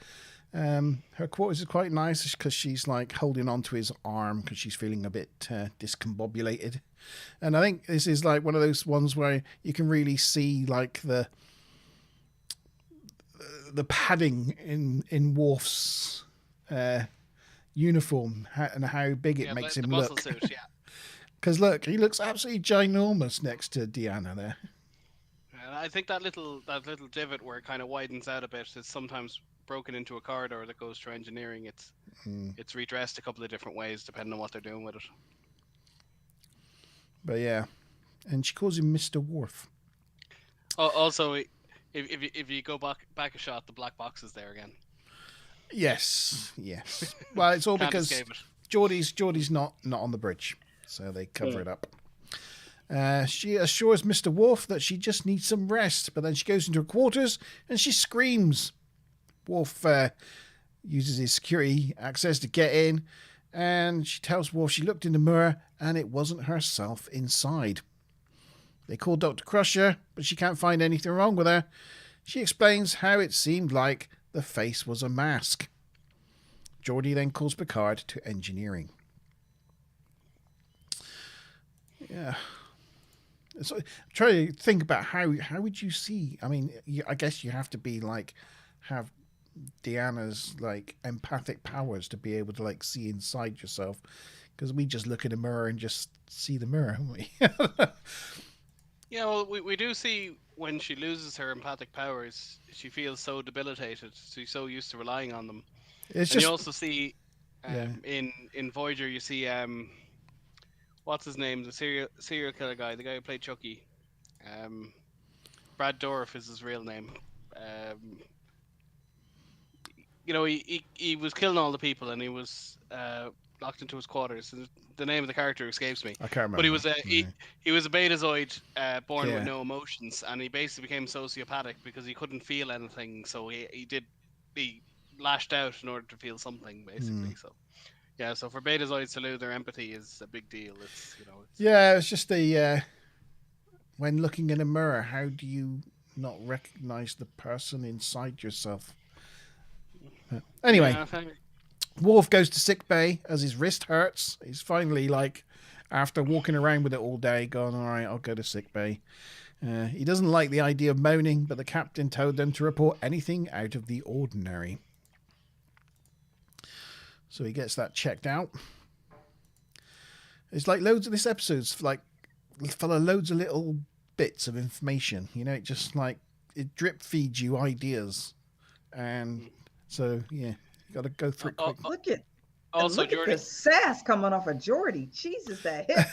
her quarters is quite nice because she's like holding on to his arm because she's feeling a bit discombobulated. And I think this is like one of those ones where you can really see like the padding in Worf's uniform and how big it makes him look. Suit, yeah. Because look, he looks absolutely ginormous next to Deanna there. And I think that little divot where it kind of widens out a bit is sometimes broken into a corridor that goes through engineering. It's redressed a couple of different ways depending on what they're doing with it. But yeah, and she calls him Mr. Worf. Also, if you go back a shot, the black box is there again. Yes. Well, it's all Can't because escape it. Geordie's not on the bridge, so they cover it up. She assures Mr. Worf that she just needs some rest, but then she goes into her quarters and she screams. Worf uses his security access to get in, and she tells Worf she looked in the mirror and it wasn't herself inside. They call Dr. Crusher, but she can't find anything wrong with her. She explains how it seemed like the face was a mask. Geordie then calls Picard to engineering. Yeah. So, try to think about how would you see? I mean, I guess you have to be like have Deanna's like empathic powers to be able to like see inside yourself, because we just look in a mirror and just see the mirror, haven't we? Yeah, well, we do see when she loses her empathic powers, she feels so debilitated. She's so used to relying on them. It's And just you also see in Voyager, you see what's his name, the serial killer guy, the guy who played Chucky. Brad Dourif is his real name. You know, he was killing all the people, and he was locked into his quarters. And the name of the character escapes me. I can't remember. But he was he was a Betazoid born with Yeah. no emotions, and he basically became sociopathic because he couldn't feel anything. So he lashed out in order to feel something, basically. So yeah, so for Betazoids to lose their empathy is a big deal. It's yeah, it's just the when looking in a mirror, how do you not recognize the person inside yourself? Anyway, yeah, Worf goes to sick bay as his wrist hurts. He's finally like, after walking around with it all day, going, all right, I'll go to sick bay. He doesn't like the idea of moaning, but the captain told them to report anything out of the ordinary. So he gets that checked out. It's like loads of this episode's like full of loads of little bits of information. You know, it just like it drip feeds you ideas, and so yeah, you got to go through it quick. Look at also look at Jordan. the sass coming off of Geordie. Jesus, that hip.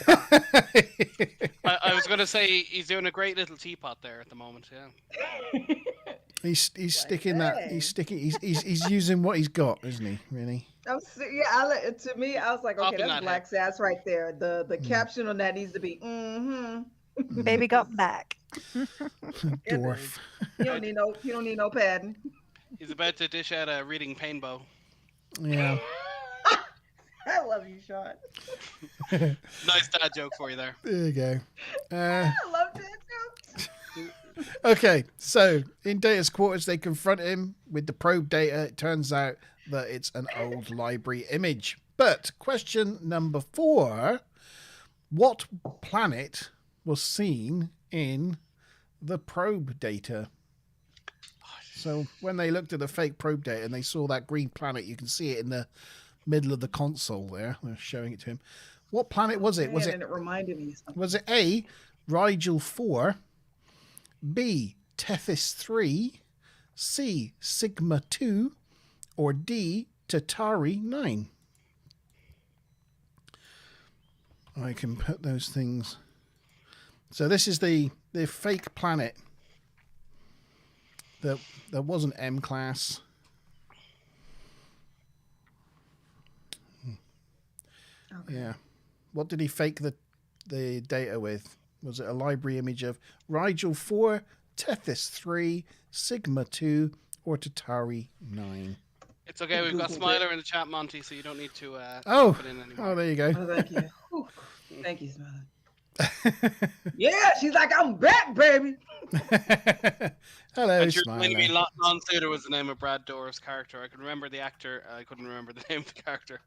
I was going to say he's doing a great little teapot there at the moment. Yeah. He's sticking that. He's using what he's got, isn't he? Really. To me, I was like, okay, Popping that's that black sass right there. The caption on that needs to be, Baby got back. Dwarf. You don't need no padding. He's about to dish out a reading painbow. Yeah. I love you, Sean. Nice dad joke for you there. There you go. I love that joke. Okay, so in Data's quarters, they confront him with the probe data. It turns out that it's an old library image. But question number 4, what planet was seen in the probe data? So when they looked at the fake probe data and they saw that green planet, you can see it in the middle of the console there. They're showing it to him. What planet was it? And it reminded me of something. Was it A, Rigel 4, B, Tethys 3, C, Sigma 2, or D, Tatari 9? I can put those things. So this is the fake planet that wasn't M class. Okay. Yeah. What did he fake the data with? Was it a library image of Rigel 4, Tethys 3, Sigma 2, or Tatari 9? It's okay. We've got Smiler in the chat, Monty, so you don't need to put in anymore. Oh, there you go. Oh, thank you. Whew. Thank you, Smiler. Yeah, she's like, I'm back, baby. Hello, And you're reminding me, Smiler. Lon Suter was the name of Brad Dourif's character. I could remember the actor. I couldn't remember the name of the character.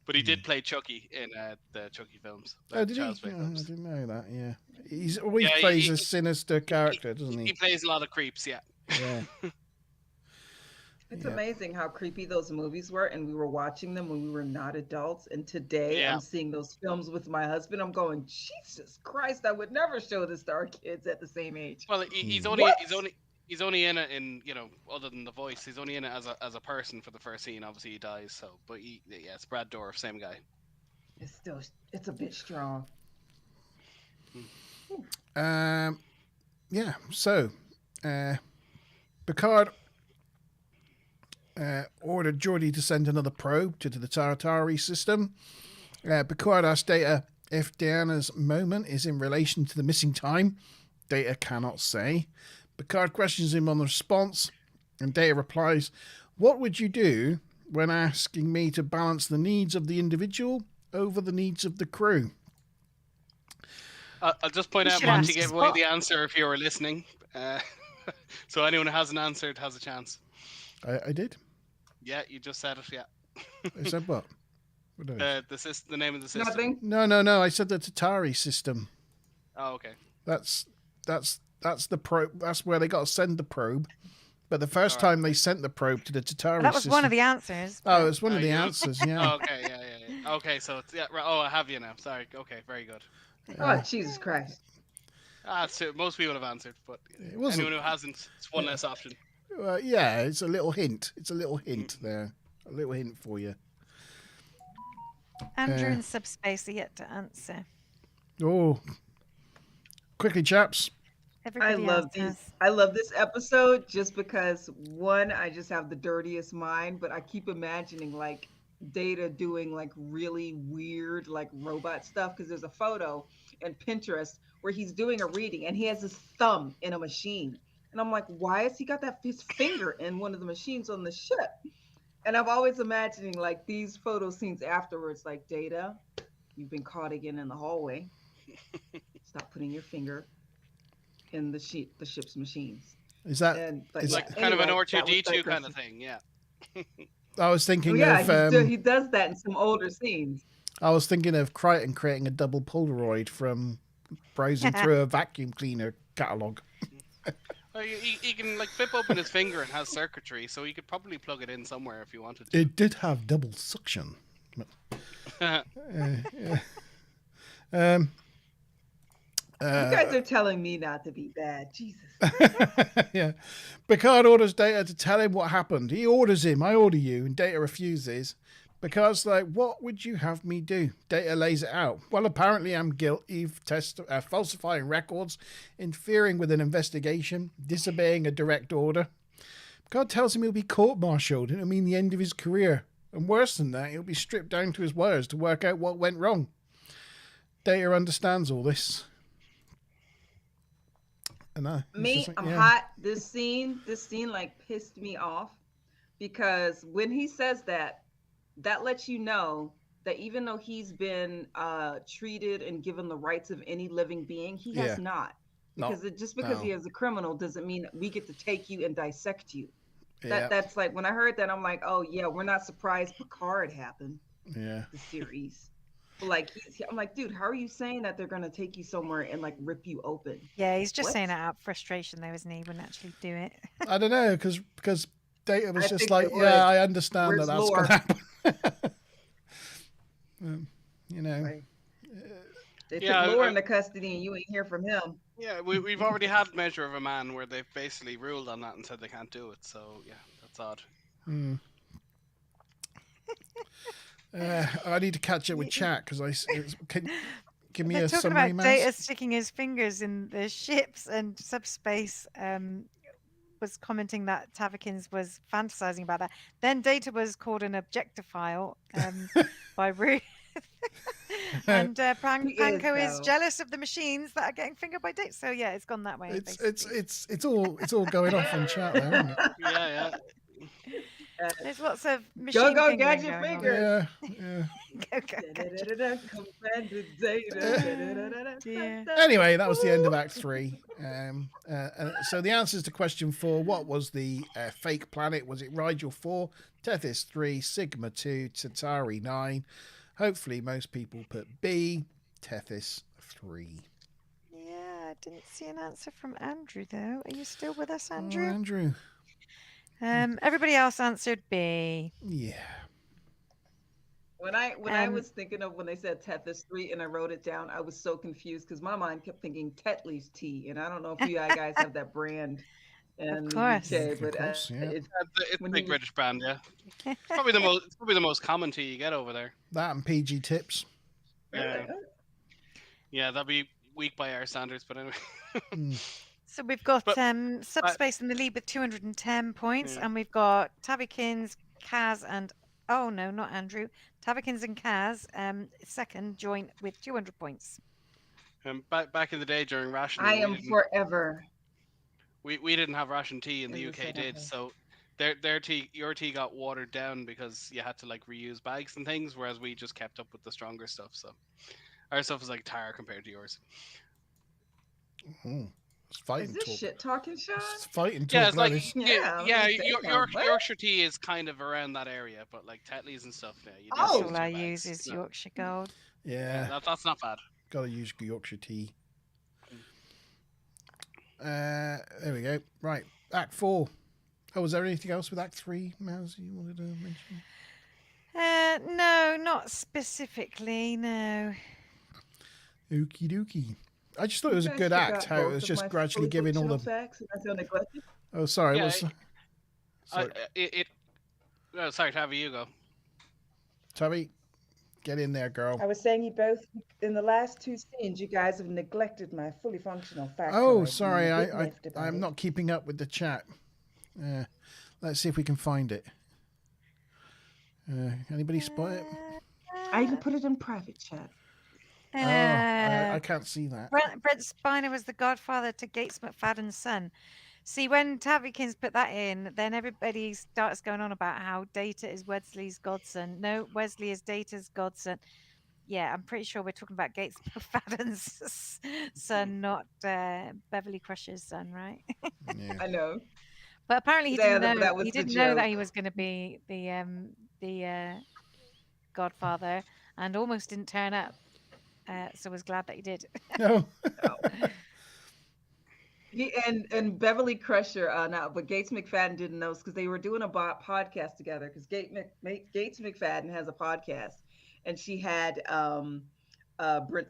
But he did play Chucky in the Chucky films. Oh, did he? Child's Play Oh, I films. didn't know that, yeah. He's always Yeah, plays he- a sinister character, doesn't He he? plays a lot of creeps, yeah. Yeah. It's Yeah. amazing how creepy those movies were, and we were watching them when we were not adults. And today Yeah. I'm seeing those films with my husband. I'm going, Jesus Christ, I would never show this to our kids at the same age. Well, he's only in it in, you know, other than the voice. He's only in it as a person for the first scene. Obviously, he dies. So, but yeah, it's Brad Dourif, same guy. It's a bit strong. Yeah, so Picard ordered Geordi to send another probe to the Tartari system. Picard asked Data if Diana's moment is in relation to the missing time. Data cannot say. Picard questions him on the response, and Data replies, "What would you do when asking me to balance the needs of the individual over the needs of the crew?" I'll just point out, Monty gave away the answer if you were listening. So anyone who hasn't answered has a chance. I did? Yeah, you just said it, yeah. I said what? The name of the system. Nothing. No. I said the Tatari system. Oh, okay. That's the probe. That's where they got to send the probe. But the first time they sent the probe to the Tatari That was system, one of the answers. Oh, it's one of the answers, yeah. Oh, okay, yeah. Okay, so it's, yeah, right. Oh, I have you now. Sorry. Okay, very good. Oh, Jesus Christ. So most people have answered, but wasn't- anyone who hasn't, it's one less option. Yeah, it's a little hint. It's a little hint there. A little hint for you. Andrew and Subspace are yet to answer. Oh, quickly, chaps. Everybody else has. I love this episode just because, one, I just have the dirtiest mind, but I keep imagining like Data doing like really weird like robot stuff, because there's a photo in Pinterest where he's doing a reading and he has his thumb in a machine, and I'm like, why has he got his finger in one of the machines on the ship? And I'm always imagining like these photo scenes afterwards, like, Data, you've been caught again in the hallway. Stop putting your finger in the ship's machines. Is that and, is like that, kind of an anyway, R2D2 kind of thing, yeah. I was thinking he does that in some older scenes. I was thinking of Crichton creating a double Polaroid from browsing through a vacuum cleaner catalogue. Well, he can like flip open his finger and has circuitry, so he could probably plug it in somewhere if you wanted to. It did have double suction. You guys are telling me not to be bad. Jesus. Yeah. Picard orders Data to tell him what happened. He orders him, I order you, and Data refuses. Picard's like, what would you have me do? Data lays it out. Well, apparently I'm guilty of falsifying records, interfering with an investigation, disobeying a direct order. Picard tells him he'll be court-martialed, and it'll mean the end of his career. And worse than that, he'll be stripped down to his wires to work out what went wrong. Data understands all this. And I'm yeah. hot. This scene like pissed me off, because when he says that lets you know that even though he's been treated and given the rights of any living being, he has not. Because just because he is a criminal doesn't mean that we get to take you and dissect you. That's like, when I heard that, I'm like, oh yeah, we're not surprised Picard happened. Yeah. The series. Like, I'm like, dude, how are you saying that they're gonna take you somewhere and like rip you open? Yeah, he's just saying it out of frustration, though, isn't he? He wouldn't actually do it. I don't know, because Data was just like, yeah, I understand that that's going to happen. You know. Right. They took Lore into custody and you ain't hear from him. Yeah, we've already had Measure of a Man where they've basically ruled on that and said they can't do it. So yeah, that's odd. I need to catch up with chat because can give me a talking summary, about Maz? Data sticking his fingers in the ships, and Subspace was commenting that Tavakins was fantasizing about that. Then Data was called an objectophile by Ruth. And Panko is jealous of the machines that are getting fingered by Data. So yeah, it's gone that way. It's all going off on chat there, isn't it? Yeah. There's lots of machine go get your finger. Yeah. Anyway, that was the end of Act 3. So the answers to question 4: what was the fake planet? Was it Rigel 4, Tethys 3, Sigma 2, Tatari 9? Hopefully, most people put B, Tethys 3. Yeah, I didn't see an answer from Andrew though. Are you still with us, Andrew? Oh, Andrew. Everybody else answered B. Yeah. When I was thinking of when they said Tethys 3 and I wrote it down, I was so confused because my mind kept thinking Tetley's tea, and I don't know if you guys have that brand in the UK, but it's a big British brand, yeah. It's probably the most common tea you get over there. That and PG Tips. Yeah, that'd be weak by our standards, but anyway. So we've got But- Subspace in the lead with 210 points, Yeah. and we've got Tabikins, Kaz, and oh no, not Andrew. Tabikins and Kaz, second joint with 200 points. Back in the day during rationing, I am forever. we didn't have ration tea, and the in UK South did. Africa. So your tea got watered down because you had to like reuse bags and things, whereas we just kept up with the stronger stuff. So our stuff was like tar compared to yours. It's fighting Is this talk. shit talking, Sean? It's fighting Yeah, talk. it's like Gladys. Yeah, what? Yorkshire tea is kind of around that area, but like Tetley's and stuff. Yeah, you That's Oh. use all I two use bags. is No. Yorkshire Gold. Yeah, That's not bad. gotta use Yorkshire tea. There we go. Right, Act 4. Oh, was there anything else with Act 3, Mouse, you wanted to mention? No, not specifically. No. Okie dokie. I just thought it was You a guys good forgot act, how it both was of just my gradually fully giving all fictional the... facts, and I feel neglected. Oh, sorry, Yeah, what's... Sorry, Sorry, Tavi, you go. Tabby, get in there, girl. I was saying you both, in the last two scenes, you guys have neglected my fully functional facts. Oh, sorry, I'm not keeping up with the chat. Let's see if we can find it. Anybody spot it? I even put it in private chat. I can't see that. Brent Spiner was the godfather to Gates McFadden's son. See, when Tavikins put that in, then everybody starts going on about how Data is Wesley's godson. No, Wesley is Data's godson. Yeah, I'm pretty sure we're talking about Gates McFadden's son, not Beverly Crusher's son, right? Yeah. I know. But apparently he Yeah, didn't know. that was He the didn't know that joke. he was going to be the godfather, and almost didn't turn up. So was glad that he did. No. And Beverly Crusher, but Gates McFadden didn't know because they were doing a podcast together. Because Gates McFadden has a podcast, and she had Brent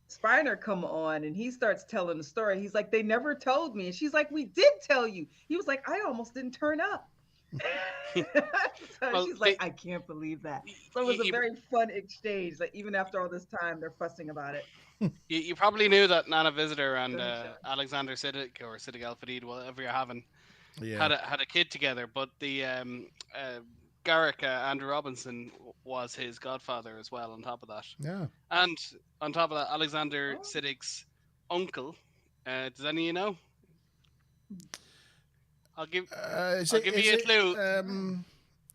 Spiner come on, and he starts telling the story. He's like, "They never told me," and she's like, "We did tell you." He was like, "I almost didn't turn up." So she's like, "I can't believe that." So it was a very fun exchange. Like even after all this time, they're fussing about it. You probably knew that Nana Visitor and Alexander Siddiq or Siddiq Al Fadid, whatever you're having, had a kid together. But the Garrick Andrew Robinson was his godfather as well. On top of that, and on top of that, Alexander Siddiq's uncle. Does any of you know? I'll give you a clue.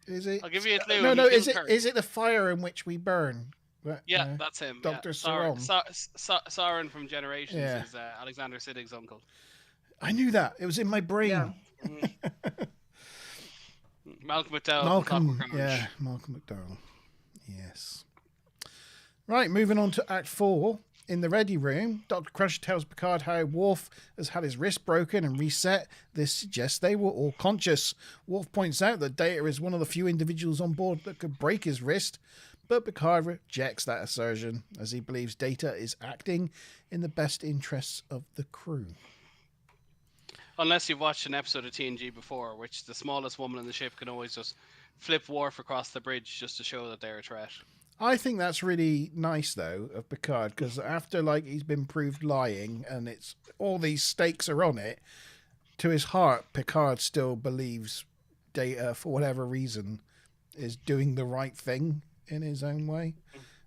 Is it? I'll give you a clue. No, is it the fire in which we burn? Yeah, that's him. Dr. Sauron. Sauron. Sauron from Generations is Alexander Siddig's uncle. I knew that. It was in my brain. Yeah. Malcolm McDowell. Malcolm McDowell. Yes. Right, moving on to Act 4. In the ready room, Dr. Crusher tells Picard how Worf has had his wrist broken and reset. This suggests they were all conscious. Worf points out that Data is one of the few individuals on board that could break his wrist, but Picard rejects that assertion as he believes Data is acting in the best interests of the crew. Unless you've watched an episode of TNG before, which the smallest woman in the ship can always just flip Worf across the bridge just to show that they're a threat. I think that's really nice, though, of Picard, because after he's been proved lying and it's all these stakes are on it, to his heart, Picard still believes Data, for whatever reason, is doing the right thing in his own way,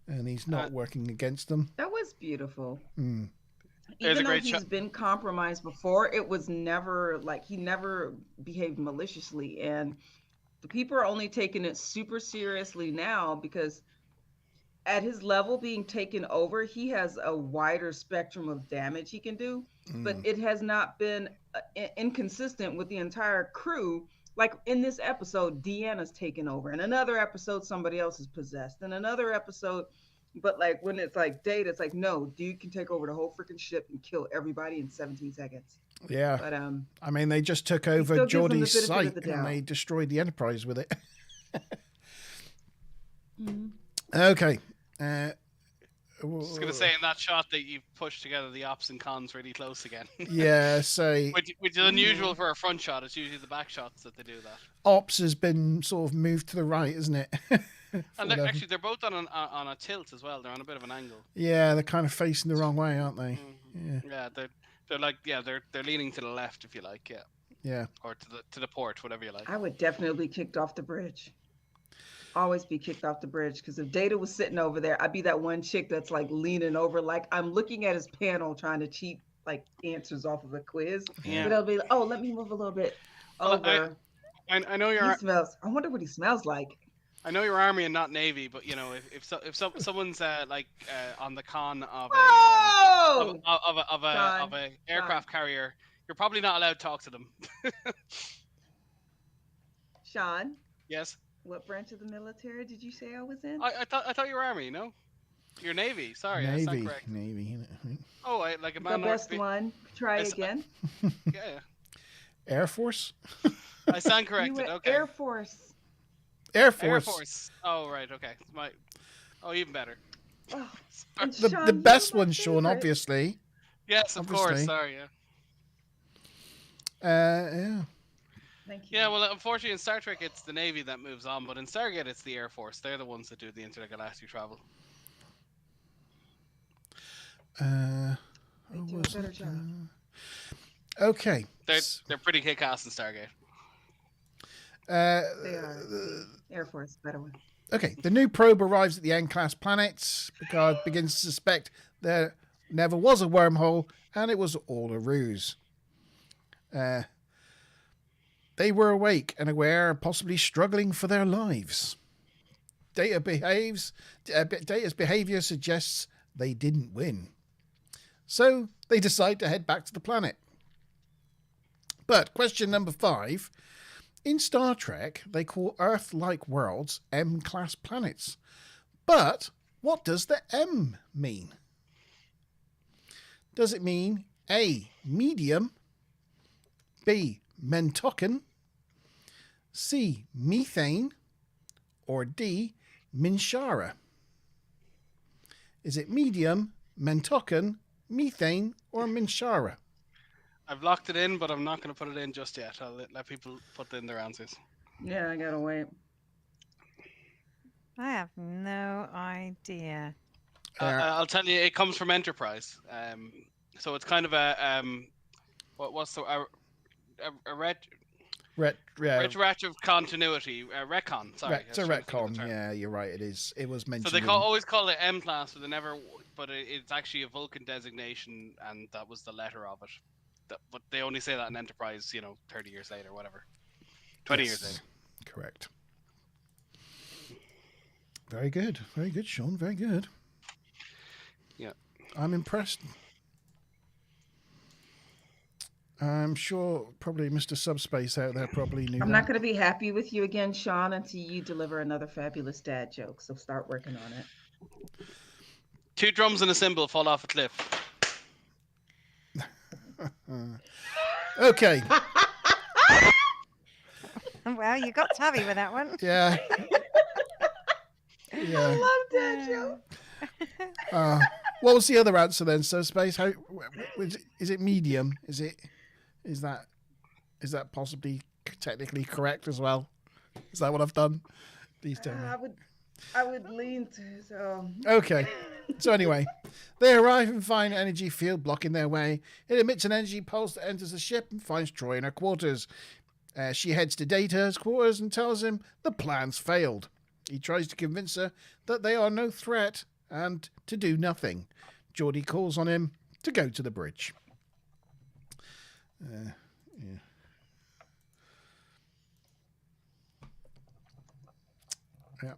and he's not working against them. That was beautiful. Mm. Even though he's been compromised before, it was never he never behaved maliciously, and the people are only taking it super seriously now because at his level being taken over, he has a wider spectrum of damage he can do, but it has not been inconsistent with the entire crew. Like in this episode, Deanna's taken over. In another episode, somebody else is possessed. In another episode, but when it's Data, it's no, dude can take over the whole freaking ship and kill everybody in 17 seconds. Yeah. But I mean, they just took over Geordie's site and they destroyed the Enterprise with it. Okay. I was going to say in that shot that you pushed together the ops and cons really close again. Yeah, so... Which is unusual for a front shot. It's usually the back shots that they do that. Ops has been sort of moved to the right, isn't it? And they're both on a tilt as well. They're on a bit of an angle. Yeah, they're kind of facing the wrong way, aren't they? Yeah, They're like, yeah, they're leaning to the left, if you like, yeah, Yeah. or to the port, whatever you like. I would definitely be kicked off the bridge. Always be kicked off the bridge because if Data was sitting over there, I'd be that one chick that's like leaning over, like I'm looking at his panel trying to cheat like answers off of a quiz. Yeah. But I'll be like, oh, let me move a little bit Well, over. I know He you're smells. I wonder what he smells like. I know you're Army and not Navy, but you know if someone's on the con Whoa! of Sean, a aircraft carrier, you're probably not allowed to talk to them. Sean, Yes. what branch of the military did you say I was in? I thought you were Army. No, you're Navy. Sorry, I stand Navy. correct. Navy. Oh, like a The man. best one. Try again. Yeah, Air Force. I stand You corrected. were Okay. Air Force. Air Force. Air Force. Oh right. Okay. Even better. Oh, and The Sean, the you were best my one, Sean. favorite. Obviously. Yes, of course. Obviously. Sorry. Yeah. Yeah. Thank you. Yeah, well, unfortunately, in Star Trek, it's the Navy that moves on, but in Stargate, it's the Air Force. They're the ones that do the intergalactic travel. They do a better job. Okay. They're pretty kick-ass in Stargate. They are. The Air Force, better one. Okay. The new probe arrives at the N-class planet. Picard begins to suspect there never was a wormhole, and it was all a ruse. They were awake and aware, possibly struggling for their lives. Data's behavior suggests they didn't win. So they decide to head back to the planet. But question number 5. In Star Trek, they call Earth-like worlds M-class planets. But what does the M mean? Does it mean A, medium, B, Mentoken, C, methane, or D, Minshara? Is it medium, Mentoken, methane, or Minshara? I've locked it in, but I'm not going to put it in just yet. I'll let people put in their answers. Yeah, I gotta wait. I have no idea. I'll tell you, it comes from Enterprise. So it's kind of a what's a retroactive continuity, retcon. Sorry, It's a retcon. Yeah, you're right. It is. It was mentioned. So they always call it M class, but they never. But it's actually a Vulcan designation, and that was the letter of it. But they only say that in Enterprise, 30 years later, whatever. 20 years later. Correct. Very good, Sean. Very good. Yeah, I'm impressed. I'm sure probably Mr. Subspace out there probably knew. I'm not going to be happy with you again, Sean, until you deliver another fabulous dad joke. So start working on it. 2 drums and a cymbal fall off a cliff. Okay. Well, you got Tabby with that one. Yeah. I Yeah. love dad joke. What was the other answer then? Subspace? How is it medium? Is that possibly technically correct as well? Is that what I've done? Please tell me. I would lean to so. Okay. So anyway, they arrive and find an energy field blocking their way. It emits an energy pulse that enters the ship and finds Troy in her quarters. She heads to Data's quarters and tells him the plan's failed. He tries to convince her that they are no threat and to do nothing. Geordi calls on him to go to the bridge. Yeah. Yeah.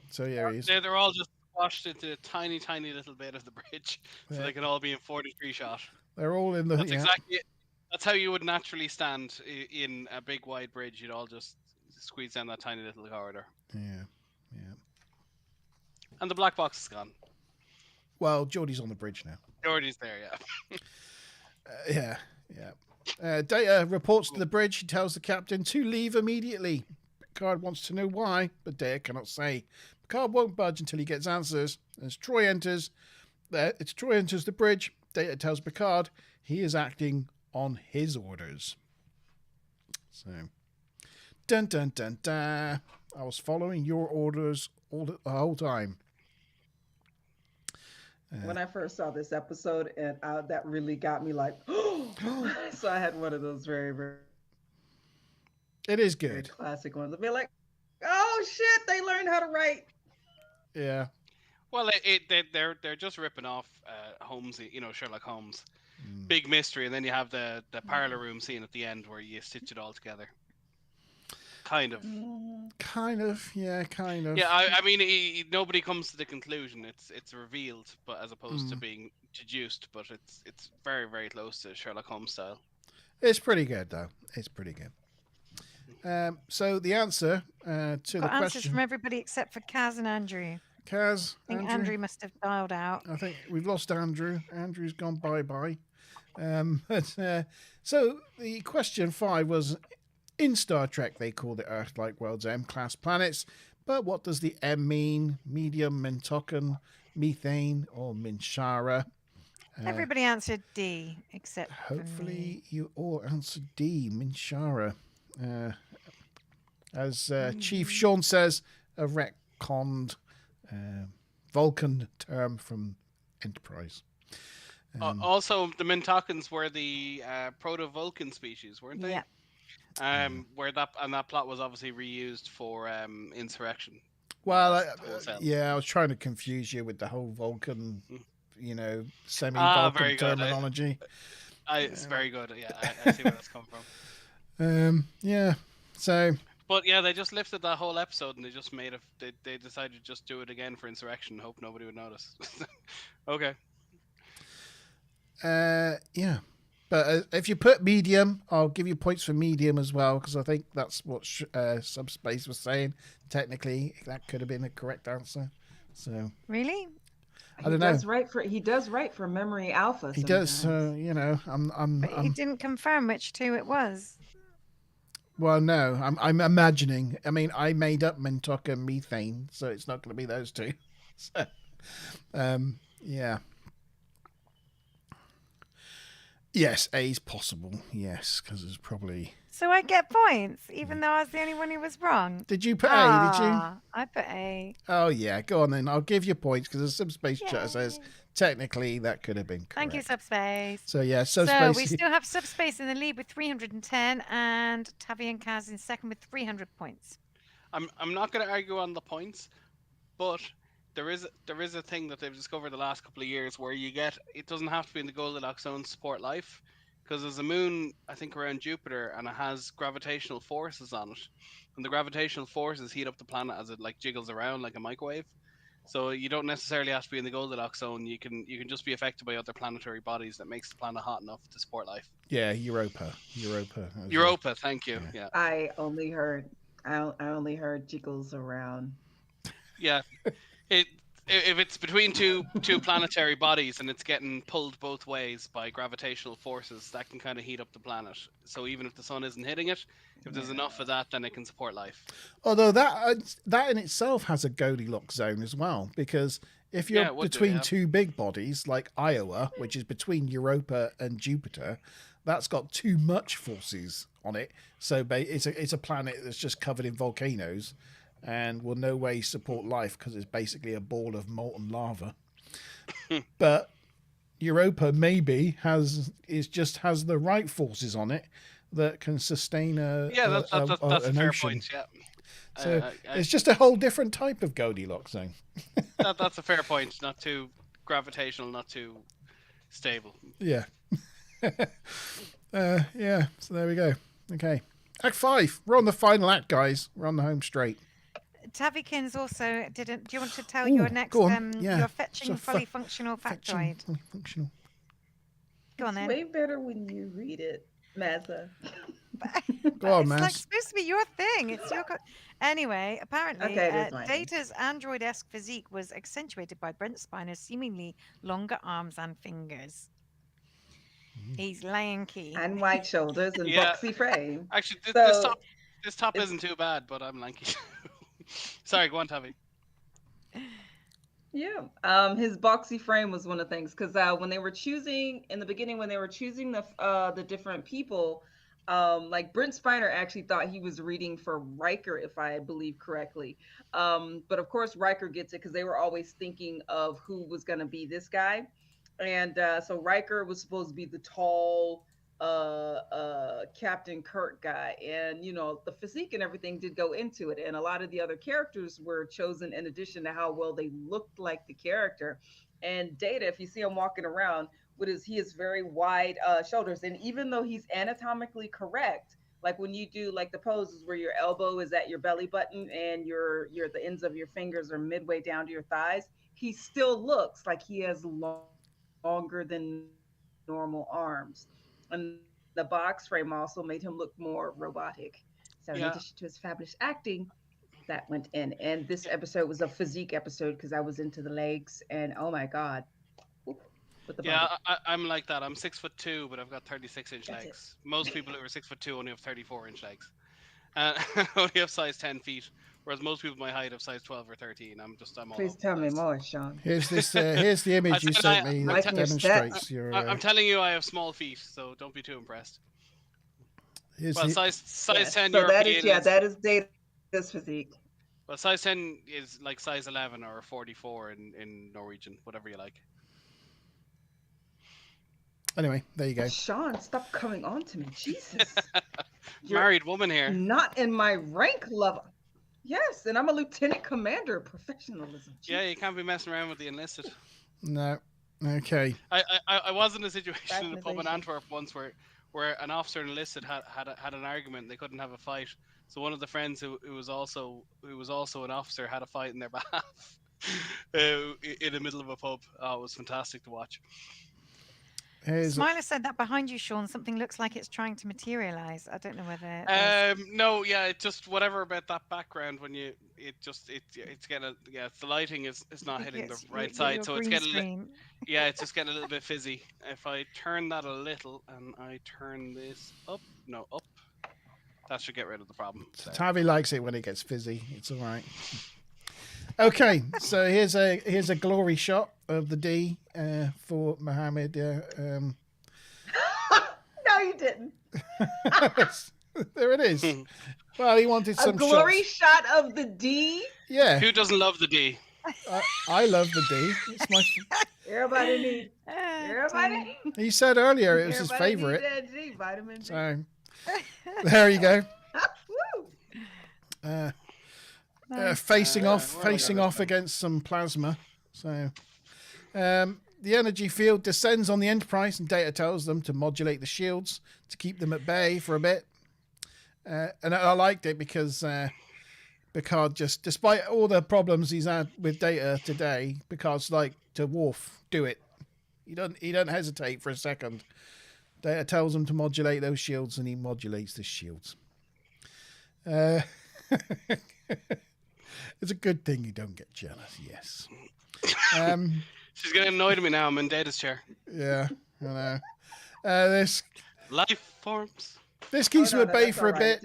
So yeah, he is. They're all just squashed into a tiny, tiny little bit of the bridge, so they can all be in 40-degree shot. They're all in the. That's exactly it. That's how you would naturally stand in a big wide bridge. You'd all just squeeze down that tiny little corridor. Yeah. And the black box is gone. Well, Geordie's on the bridge now. Geordie's there, yeah. Yeah. Data reports to the bridge. He tells the captain to leave immediately. Picard wants to know why, but Data cannot say. Picard won't budge until he gets answers. As Troy enters the bridge, Data tells Picard he is acting on his orders. So, dun dun dun dun. I was following your orders the whole time. When I first saw this episode, and that really got me like, oh, So I had one of those very, It is very good. classic ones. I'd be like, oh shit, they learned how to write. Yeah. Well, they're just ripping off Holmes, Sherlock Holmes, Mm. big mystery, and then you have the parlor room scene at the end where you stitch it all together. Kind of. Kind of. Yeah, kind of. Yeah, I mean, nobody comes to the conclusion. It's revealed, but as opposed to Mm. being deduced. But it's very very close to Sherlock Holmes style. It's pretty good, though. It's pretty good. So the answer to the Got answers question, from everybody except for Kaz and Andrew. Kaz, I think Andrew. Andrew must have dialed out. I think we've lost Andrew. Andrew's gone bye-bye. So the question 5 was, in Star Trek they called it Earth-like worlds, M-class planets, but what does the M mean? Medium, Mintoken, methane, or Minshara? Everybody answered D except for me. Hopefully you all answered D, Minshara. As Chief Sean says, a retconned Vulcan term from Enterprise. Also, the Mintokans were the proto-Vulcan species, weren't they? Yeah. Where that plot was obviously reused for Insurrection. Well, I I was trying to confuse you with the whole Vulcan, very semi-Vulcan good. terminology. It's very good. Yeah, I see where that's come from. Yeah. So. But yeah, they just lifted that whole episode and they just made they decided to just do it again for Insurrection. Hope nobody would notice. Okay. Yeah. But if you put medium, I'll give you points for medium as well, because I think that's what Subspace was saying. Technically, that could have been a correct answer. So Really? I don't know. He does write for Memory Alpha. He does. But he didn't confirm which two it was. Well, no, I'm imagining. I mean, I made up Mintok and methane, so it's not going to be those two. So, yeah. Yes, A's possible. Yes, because it's probably. So I get points, even though I was the only one who was wrong. Did you put A? Did you? I put A. Oh yeah, go on then. I'll give you points because the Subspace chat says technically that could have been correct. Thank you, Subspace. So yeah, Subspace. So we still have Subspace in the lead with 310, and Tavi and Kaz in second with 300 points. I'm not going to argue on the points, but there is a thing that they've discovered the last couple of years where it doesn't have to be in the Goldilocks zone to support life, because there's a moon, I think, around Jupiter, and it has gravitational forces on it, and the gravitational forces heat up the planet as it jiggles around like a microwave. So you don't necessarily have to be in the Goldilocks zone. You can just be affected by other planetary bodies that makes the planet hot enough to support life. Yeah, Europa. Thank you. Yeah. I only heard jiggles around. Yeah. If it's between two planetary bodies and it's getting pulled both ways by gravitational forces, that can kind of heat up the planet. So even if the sun isn't hitting it, if there's enough of that, then it can support life. Although that in itself has a Goldilocks zone as well, because if you're between two big bodies like Iowa, which is between Europa and Jupiter, that's got too much forces on it. So it's a planet that's just covered in volcanoes and will no way support life because it's basically a ball of molten lava. But Europa maybe has the right forces on it that can sustain that's a fair ocean. point. Yeah. So it's just a whole different type of Goldilocks zone. That's a fair point. Not too gravitational, not too stable. Yeah. Yeah. So there we go. Okay. Act 5. We're on the final act, guys. We're on the home straight. Tavikins also didn't. Do you want to tell your next your fetching polyfunctional factoid? Polyfunctional. Go on then. It's way better when you read it, Mazza. Go on, It's supposed to be your thing. It's your. Anyway, apparently, Data's android-esque physique was accentuated by Brent Spiner's seemingly longer arms and fingers. He's lanky and wide shoulders and boxy frame. Actually, this top isn't too bad, but I'm lanky. Sorry, go on, Tavi. Yeah, his boxy frame was one of the things, because when they were choosing in the beginning, when they were choosing the different people, Brent Spiner actually thought he was reading for Riker, if I believe correctly. But of course, Riker gets it because they were always thinking of who was going to be this guy. And so Riker was supposed to be the tall, Captain Kirk guy. And, you know, the physique and everything did go into it. And a lot of the other characters were chosen in addition to how well they looked like the character. And Data, if you see him walking around with he has very wide shoulders. And even though he's anatomically correct, like when you do like the poses where your elbow is at your belly button and the ends of your fingers are midway down to your thighs, he still looks like he has longer than normal arms. And the box frame also made him look more robotic. So in addition to his fabulous acting, that went in. And this episode was a physique episode because I was into the legs and oh my god. With the body. I'm like that. I'm 6'2", but I've got 36-inch That's legs. Most people who are 6'2" only have 34-inch legs. I only have size 10 feet, whereas most people my height have size 12 or 13. I'm all Please over the tell me place. more, Sean. Here's the image you sent me that demonstrates your. I'm telling you, I have small feet, so don't be too impressed. Well, size 10 so European. That is Data's physique. Well, size 10 is like size 11 or 44 in Norwegian, whatever you like. Anyway, there you go. Sean, stop coming on to me. Jesus. Married woman here. Not in my rank level. Yes, and I'm a lieutenant commander. Professionalism. Jesus. Yeah, you can't be messing around with the enlisted. No. Okay. I was in a situation in a pub in Antwerp once where an officer enlisted had an argument. They couldn't have a fight. So one of the friends who was also an officer had a fight in their behalf in the middle of a pub. Oh, it was fantastic to watch. Smiler said that behind you, Sean, something looks like it's trying to materialize. I don't know whether. No, yeah, it just whatever about that background when it's getting the lighting is not hitting the right side, so it's getting it's just getting a little bit fizzy. If I turn that a little and I turn this up, that should get rid of the problem. Tavi likes it when it gets fizzy. It's all right. Okay, so here's a glory shot of the D for Mohammed. No, you didn't. There it is. Well, he wanted some glory shots. Shot of the D. Yeah. Who doesn't love the D? I love the D. It's my. Everybody needs. Everybody. He said earlier it was his favorite. D, vitamin D. So there you go. Facing off against some plasma. So the energy field descends on the Enterprise, and Data tells them to modulate the shields to keep them at bay for a bit. And I liked it because Picard, just despite all the problems he's had with Data today, Picard's like to Worf, do it. He don't hesitate for a second. Data tells him to modulate those shields, and he modulates the shields. It's a good thing you don't get jealous, yes. She's getting annoyed at me now. I'm in Data's chair. Yeah, I know. This life forms. This keeps them at bay for a bit,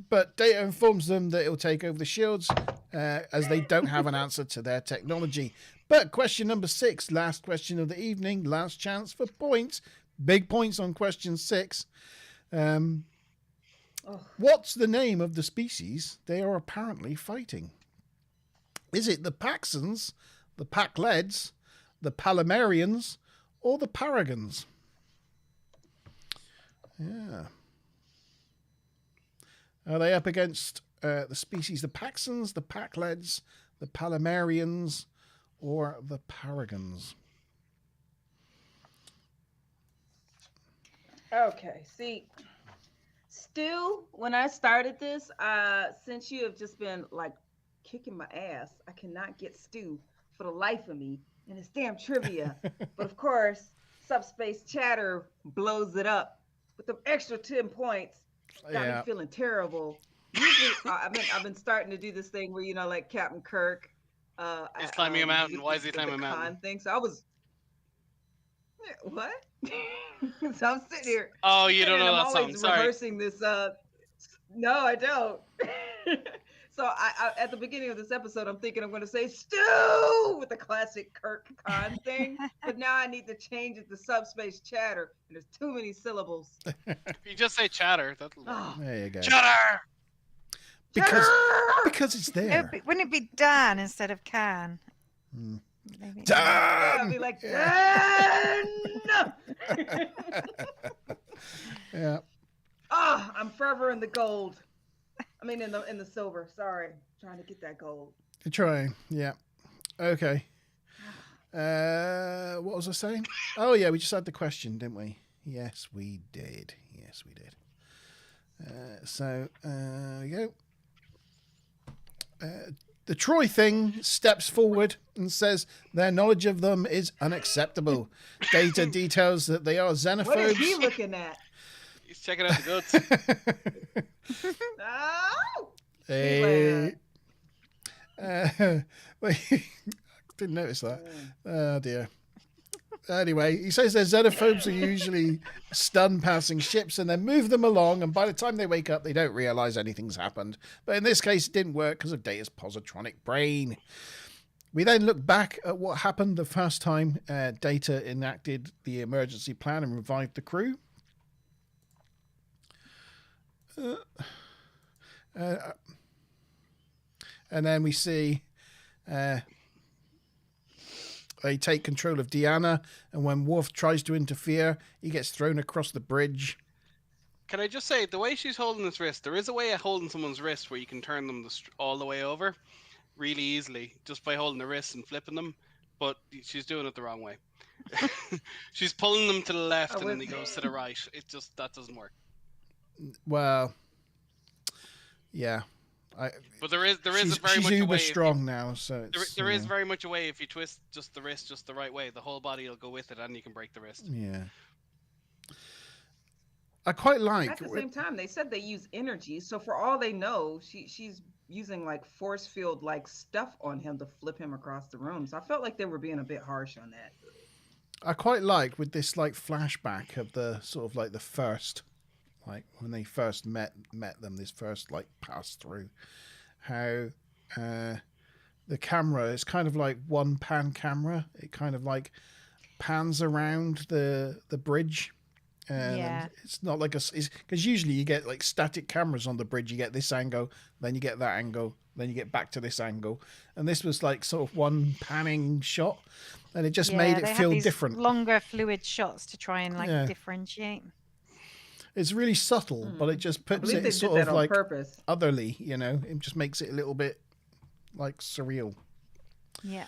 but Data informs them that it'll take over the shields as they don't have an answer to their technology. But question number 6, last question of the evening, last chance for points. Big points on question 6. What's the name of the species they are apparently fighting? Is it the Paxons, the Pakleds, the Palamarians, or the Paragons? Yeah. Are they up against the species the Paxons, the Pakleds, the Palamarians, or the Paragons? Okay, see, Stu, when I started this, since you have just been like kicking my ass, I cannot get Stu for the life of me in his damn trivia. But of course, Subspace Chatter blows it up with the extra 10 points. Got me feeling terrible. Usually, I've been starting to do this thing where, like Captain Kirk. He's climbing a mountain. Why is he climbing a mountain? Thing. So I was. What? So I'm sitting here. Oh, you don't know that song. Sorry. Rehearsing this. No, I don't. So I at the beginning of this episode, I'm thinking I'm going to say Stu with the classic Kirk Khan thing, but now I need to change it to Subspace Chatter, and there's too many syllables. You just say Chatter. There you go. Chatter. Because it's there. Wouldn't it be Dan instead of Can? Dan. I'd be like Dan. Yeah. I'm forever in the gold. I mean, in the silver. Sorry, trying to get that gold. You're trying, yeah. Okay. What was I saying? Oh yeah, we just had the question, didn't we? Yes, we did. Yes, we did. So we go. The Troy thing steps forward and says their knowledge of them is unacceptable. Data details that they are xenophobes. What is he looking at? He's checking out the goods. Oh! Didn't notice that. Oh dear. Anyway, he says their xenophobes are usually stunned passing ships and then move them along, and by the time they wake up, they don't realise anything's happened. But in this case, it didn't work because of Data's positronic brain. We then look back at what happened the first time Data enacted the emergency plan and revived the crew. And then we see they take control of Deanna, and when Worf tries to interfere, he gets thrown across the bridge. Can I just say, the way she's holding his wrist, there is a way of holding someone's wrist where you can turn them all the way over really easily, just by holding the wrist and flipping them, but she's doing it the wrong way. She's pulling them to the left and then he goes to the right. That doesn't work. Well, yeah. But there is very she's much a uber way. strong now, so There is very much a way if you twist just the wrist just the right way, the whole body will go with it, and you can break the wrist. Yeah. I quite like. At the same time, they said they use energy, so for all they know, she's using like force field like stuff on him to flip him across the room. So I felt like they were being a bit harsh on that. I quite like with this like flashback of the sort of like the first, like when they first met them, this first like pass through, how the camera is kind of like one pan camera. It kind of like pans around the bridge. Yeah. And it's not like because usually you get like static cameras on the bridge. You get this angle, then you get that angle, then you get back to this angle, and this was like sort of one panning shot, and it just made it feel different. Longer fluid shots to try and differentiate. It's really subtle, but it just puts it sort of like purpose. Otherly, you know. It just makes it a little bit like surreal. Yeah.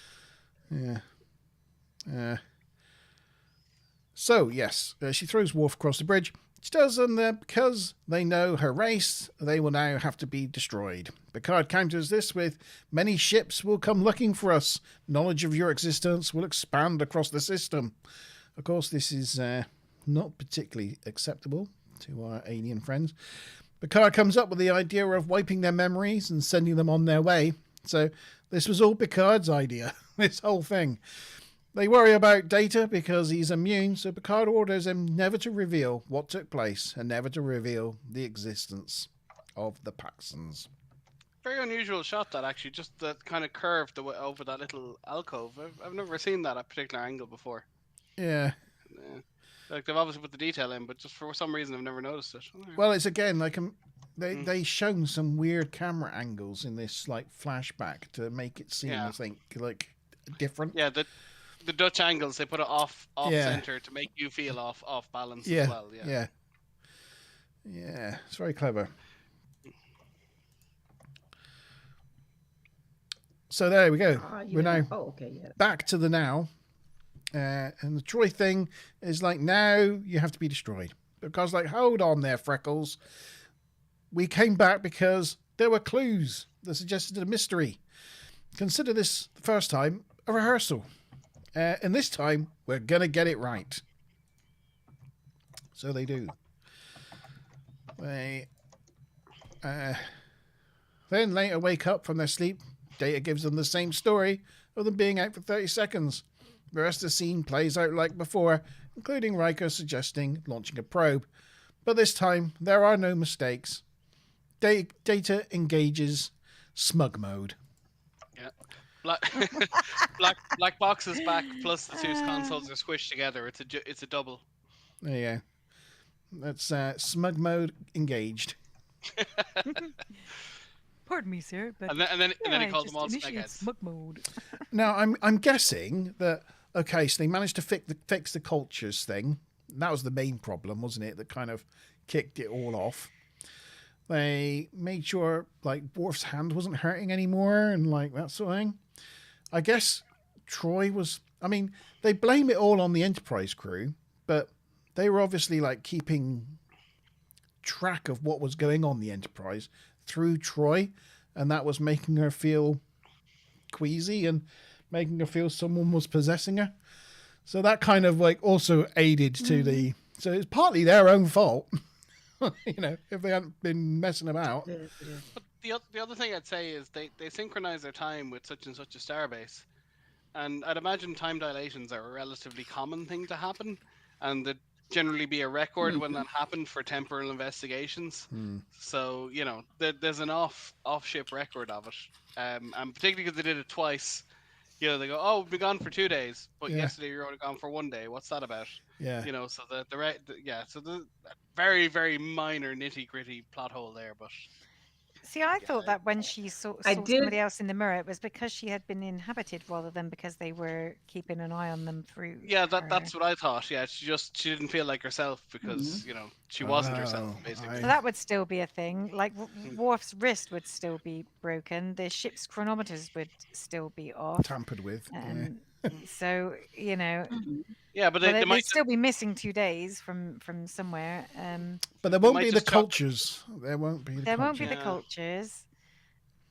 Yeah. So, yes, she throws Worf across the bridge. She does, and because they know her race, they will now have to be destroyed. Picard counters this with, many ships will come looking for us. Knowledge of your existence will expand across the system. Of course, this is not particularly acceptable to our alien friends. Picard comes up with the idea of wiping their memories and sending them on their way. So this was all Picard's idea, this whole thing. They worry about Data because he's immune, so Picard orders him never to reveal what took place and never to reveal the existence of the Paxsons. Very unusual shot, that actually, just that kind of curved over that little alcove. I've never seen that at a particular angle before. Yeah. Like, they've obviously put the detail in, but just for some reason I've never noticed it. Well, it's again like they shown some weird camera angles in this like flashback to make it seem, I think, like different. Yeah, the Dutch angles, they put it off center to make you feel off balance as well. Yeah, it's very clever. So there we go. We're now back to the now. And the Troy thing is like, now you have to be destroyed. Because like, hold on there, Freckles. We came back because there were clues that suggested a mystery. Consider this the first time a rehearsal. And this time, we're going to get it right. So they do. They then later wake up from their sleep. Data gives them the same story of them being out for 30 seconds. The rest of the scene plays out like before, including Riker suggesting launching a probe. But this time, there are no mistakes. Data engages smug mode. Black box is back, plus the two consoles are squished together. It's a double. There you go. That's smug mode engaged. Pardon me, sir, but and then he calls them all smegheads. Smug mode. Now I'm guessing that so they managed to fix the cultures thing. That was the main problem, wasn't it? That kind of kicked it all off. They made sure like Worf's hand wasn't hurting anymore and like that sort of thing. I guess Troy was. I mean, they blame it all on the Enterprise crew, but they were obviously like keeping track of what was going on the Enterprise through Troy, and that was making her feel queasy and making her feel someone was possessing her. So that kind of like also aided to the. So it's partly their own fault, if they hadn't been messing about. But the other thing I'd say is they synchronize their time with such and such a starbase, and I'd imagine time dilations are a relatively common thing to happen, and there'd generally be a record when that happened for temporal investigations. So there's an off ship record of it, and particularly because they did it twice. They go, oh, we've been gone for 2 days, but Yeah. yesterday you were only gone for 1 day. What's that about? Yeah. So so the very, very minor nitty gritty plot hole there, but See, I thought that when she saw I somebody did. else in the mirror, it was because she had been inhabited rather than because they were keeping an eye on them through. yeah, her. that's what I thought. Yeah, she didn't feel like herself because she wasn't herself basically. So that would still be a thing. Like Worf's wrist would still be broken. The ship's chronometers would still be off. Tampered with. So Yeah, but they they'd might still be missing 2 days from somewhere. But there won't might be the just chuck- cultures. There won't be the There won't cultures. be the cultures.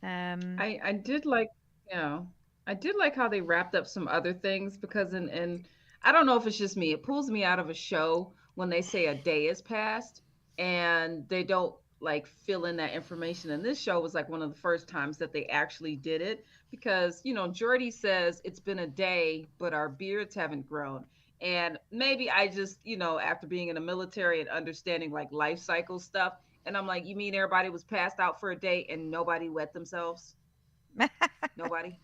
I did like, I did like how they wrapped up some other things because in I don't know if it's just me, it pulls me out of a show when they say a day has passed and they don't like fill in that information. And this show was like one of the first times that they actually did it because, Jordy says it's been a day, but our beards haven't grown. And maybe I just, after being in the military and understanding like life cycle stuff, and I'm like, you mean everybody was passed out for a day and nobody wet themselves? Nobody?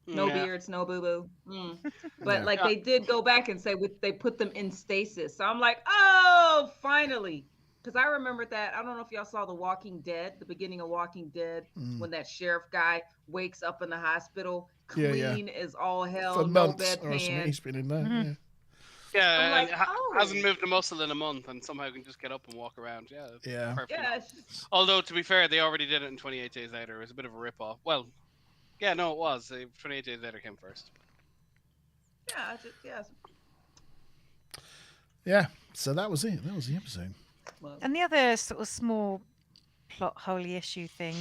No Yeah. beards, no boo boo. But Yeah. like they did go back and say they put them in stasis. So I'm like, oh, finally. Because I remember that. I don't know if y'all saw The Walking Dead, the beginning of Walking Dead, when that sheriff guy wakes up in the hospital, Yeah, clean yeah. as all hell, For no months or something, bedpan. he's been in there. Mhm. Yeah, I'm like, and oh. hasn't moved a muscle in a month, and somehow can just get up and walk around. Yeah, it's Yeah. perfect. Yeah, it's just, Although to be fair, they already did it in 28 Days Later. It was a bit of a rip off. Well, yeah, no, it was. 28 Days Later came first. yeah, it's just, yeah. Yeah. So that was it. That was the episode. Well, And the other sort of small plot holy issue thing,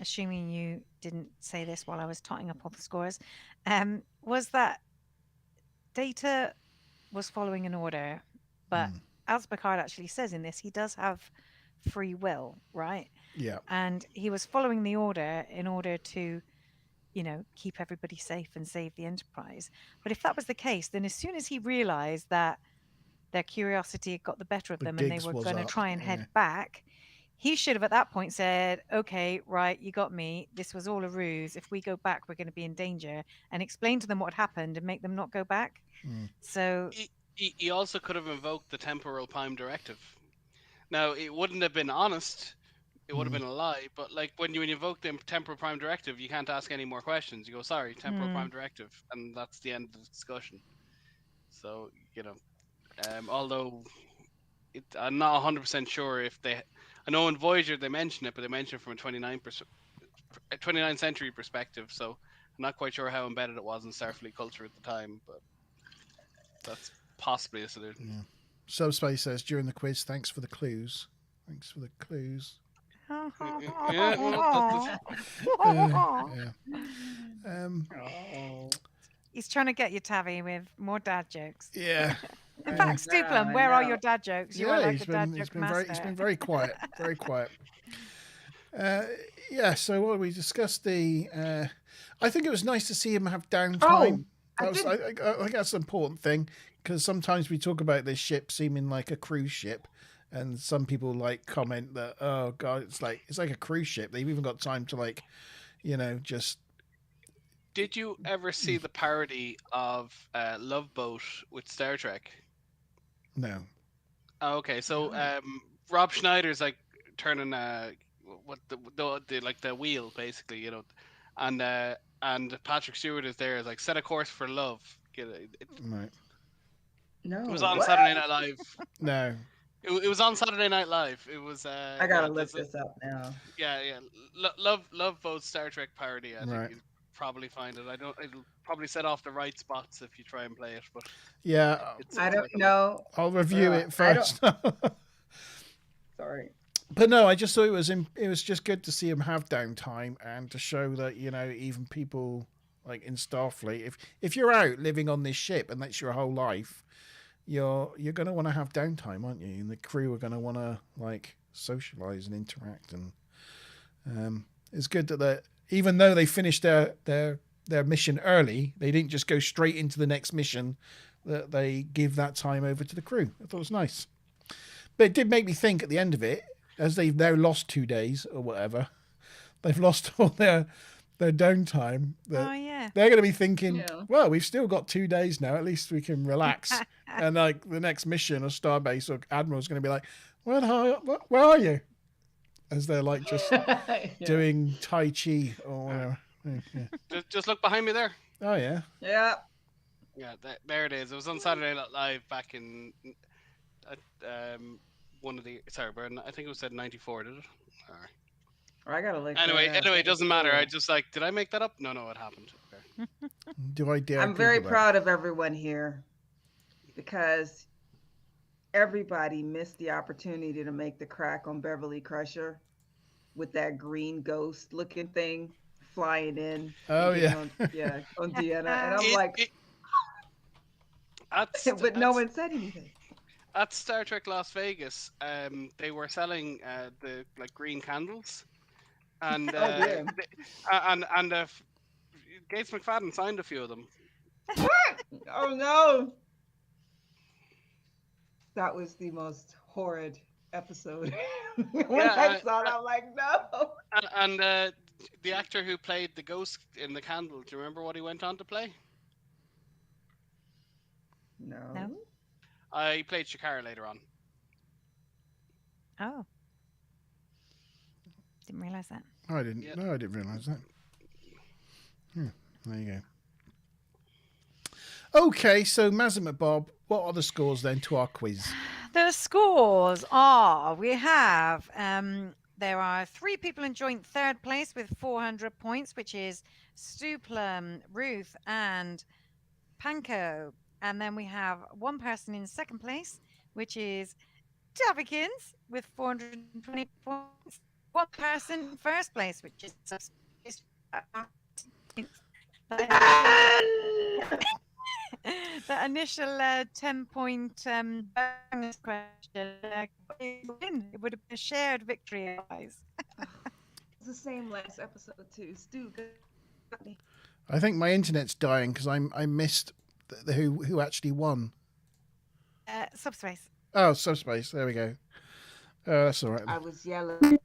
assuming you didn't say this while I was totting up all the scores, was that Data was following an order, but as Picard actually says in this, he does have free will, right? Yeah. And he was following the order in order to, keep everybody safe and save the Enterprise. But if that was the case, then as soon as he realized that their curiosity had got the better of The them and they gigs were was going to up, try and yeah. head back, he should have at that point said, okay, right, you got me. This was all a ruse. If we go back, we're going to be in danger, and explain to them what happened and make them not go back. So He also could have invoked the temporal prime directive. Now, it wouldn't have been honest. It would have been a lie. But like when you invoke the temporal prime directive, you can't ask any more questions. You go, sorry, temporal prime directive, and that's the end of the discussion. So although I'm not 100% sure if they. I know in Voyager they mention it, but they mention it from a 29th century perspective. So I'm not quite sure how embedded it was in Starfleet culture at the time, but that's possibly a solution. Subspace says during the quiz, thanks for the clues. Thanks for the clues. Yeah, well, he's trying to get you, Tavi, with more dad jokes. Yeah. In fact, Stuplum, I where are know. your dad jokes? You are like he's the dad been, joke he's been master. very quiet. Very quiet. So what we discussed I think it was nice to see him have downtime. I think that's an important thing because sometimes we talk about this ship seeming like a cruise ship, and some people like comment that, oh god, it's like a cruise ship. They've even got time to just. Did you ever see the parody of Love Boat with Star Trek? No. Oh, okay, so Rob Schneider's like turning what the wheel basically, and Patrick Stewart is there as like set a course for love. Right. no. It was on What? Saturday Night Live. No. It was on Saturday Night Live. It was. I gotta Yeah, look this up now. yeah. Love both Star Trek parody. I think Right. you'll probably find it. I don't. It'll probably set off the right spots if you try and play it. But Yeah, it's I worth don't a look. know. I'll review it I don't. first. Sorry. But no, I just thought it was just good to see him have downtime and to show that, you know, even people like in Starfleet, if you're out living on this ship and that's your whole life, you're going to want to have downtime, aren't you? And the crew are going to want to like socialize and interact, and it's good that even though they finished their mission early, they didn't just go straight into the next mission. That they give that time over to the crew. I thought it was nice, but it did make me think at the end of it, as they've now lost 2 days or whatever, they've lost all their downtime. Oh yeah. They're going to be thinking, Yeah. well, we've still got 2 days now. At least we can relax. And like the next mission or Starbase or Admiral's going to be like, where are you? As they're like just doing Tai Chi or whatever. Yeah. Just look behind me there. Oh, yeah. Yeah. Yeah, there it is. It was on Saturday Night Live back in one of the. Sorry, Burn. I think it was said 94. Did it? All right. Or I gotta look. Anyway, that up. it doesn't matter. I just like, did I make that up? No, it happened. Okay. Do I dare? I'm very Google proud of everyone here because everybody missed the opportunity to make the crack on Beverly Crusher with that green ghost looking thing flying in. Oh, and yeah. getting on Deanna. And I'm like, but no one said anything. At Star Trek Las Vegas, they were selling the like green candles, and dear. Gates McFadden signed a few of them. Oh no! That was the most horrid episode. When I saw it, I'm like, no. And the actor who played the ghost in the candle, do you remember what he went on to play? No. He played Shakara later on. Oh. Didn't realise that. I didn't. Yeah. No, I didn't realise that. There you go. Okay, so Mazim Bob, what are the scores then to our quiz? The scores are, we have, there are 3 people in joint third place with 400 points, which is Stu Plum, Ruth, and Panko. And then we have 1 person in second place, which is Davikins with 420 points. 1 person in first place, which is the initial 10-point bonus question. It would have been a shared victory, guys. It's the same last episode too. Stu got me. I think my internet's dying because I missed who actually won. Subspace. Oh, Subspace. There we go. That's all right. I was yelling.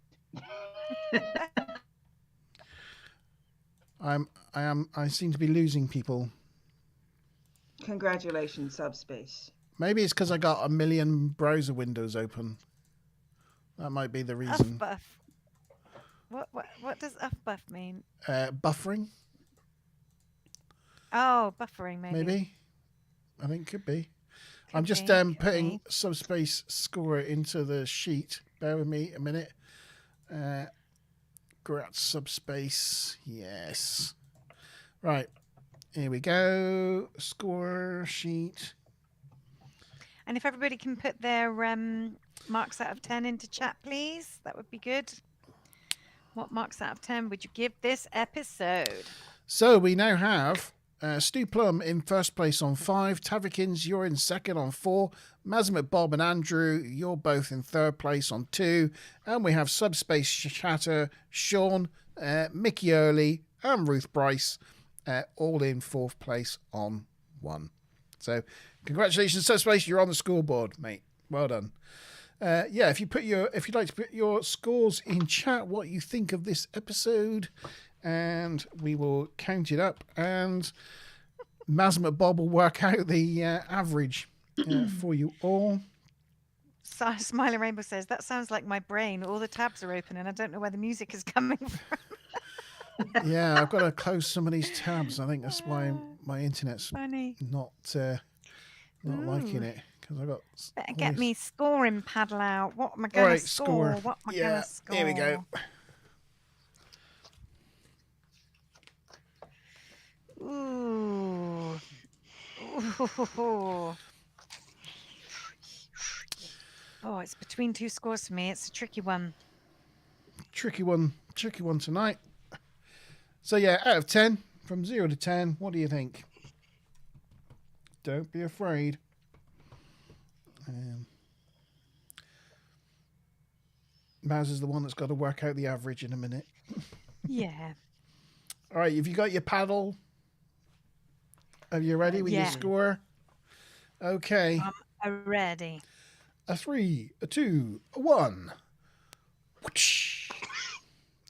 I seem to be losing people. Congratulations, Subspace. Maybe it's because I got a million browser windows open. That might be the reason. Buff. What does buff mean? Buffering. Oh, buffering maybe. I think could be. Could I'm just be, could putting be. Subspace score into the sheet. Bear with me a minute. Grat Subspace. Yes. Right. Here we go. Score sheet. And if everybody can put their marks out of 10 into chat, please, that would be good. What marks out of 10 would you give this episode? So we now have Stu Plum in first place on 5. Tavikins, you're in second on 4. Mazimut, Bob and Andrew, you're both in third place on 2. And we have Subspace Chatter, Sean, Mickey Early and Ruth Bryce all in fourth place on 1. So congratulations, Subspace, you're on the scoreboard, mate. Well done. If you'd like to put your scores in chat, what you think of this episode, and we will count it up, and Mazimut Bob will work out the average for you all. Smiling Rainbow says, that sounds like my brain. All the tabs are open and I don't know where the music is coming from. Yeah, I've got to close some of these tabs. I think that's why my internet's Funny. not liking it. because I got. Better get me scoring paddle out. What am I All going right, to score? score. What am I Yeah, going to score? here we go. Ooh. Ooh. Oh, it's between two scores for me. It's a tricky one. Tricky one tonight. So yeah, out of 10, from 0 to 10, what do you think? Don't be afraid. Maz is the one that's got to work out the average in a minute. Yeah. All right, have you got your paddle? Are you ready with your Yeah. score? Okay. I'm ready. A 3, a 2, a 1. Whoosh.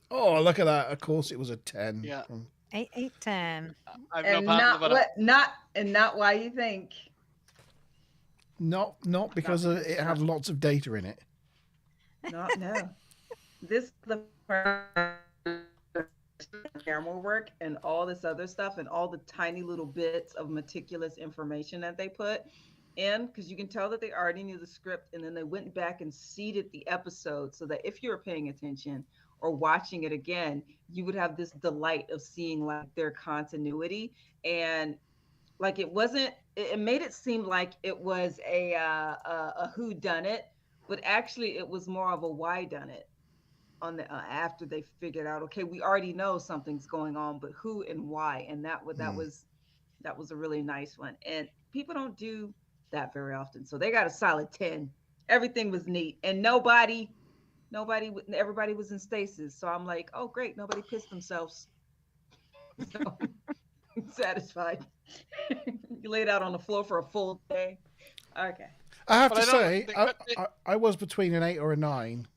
Oh, look at that. Of course, it was a 10. Yeah. 8, 8, 10. I've And no paddle, but not why you think. Not because it had lots of data in it. No. This is the camera work and all this other stuff and all the tiny little bits of meticulous information that they put in, because you can tell that they already knew the script, and then they went back and seeded the episode so that if you were paying attention or watching it again, you would have this delight of seeing like their continuity. And like it made it seem like it was a who done it, but actually it was more of a why done it on the after they figured out, okay, we already know something's going on, but who and why. And that was a really nice one, and people don't do that very often, so they got a solid 10. Everything was neat, and everybody was in stasis, so I'm like, oh great, nobody pissed themselves. So I'm satisfied. You laid out on the floor for a full day. Okay. I have But to I don't say, think- I was between an 8 or a 9.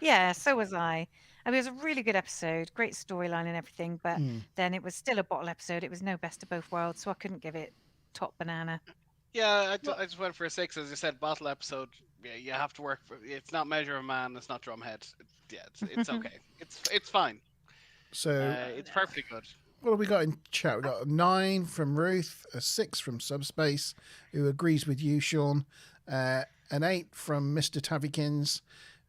Yeah, so was I. I mean, it was a really good episode, great storyline and everything, but then it was still a bottle episode. It was no best of both worlds, so I couldn't give it top banana. Yeah, I just went for a 6, as you said. Bottle episode. Yeah, you have to work for. It's not Measure of Man. It's not Drumhead. Yeah, it's okay. It's fine. So It's perfectly good. what have we got in chat? We got a 9 from Ruth, a 6 from Subspace, who agrees with you, Sean, an 8 from Mr. Tavikins,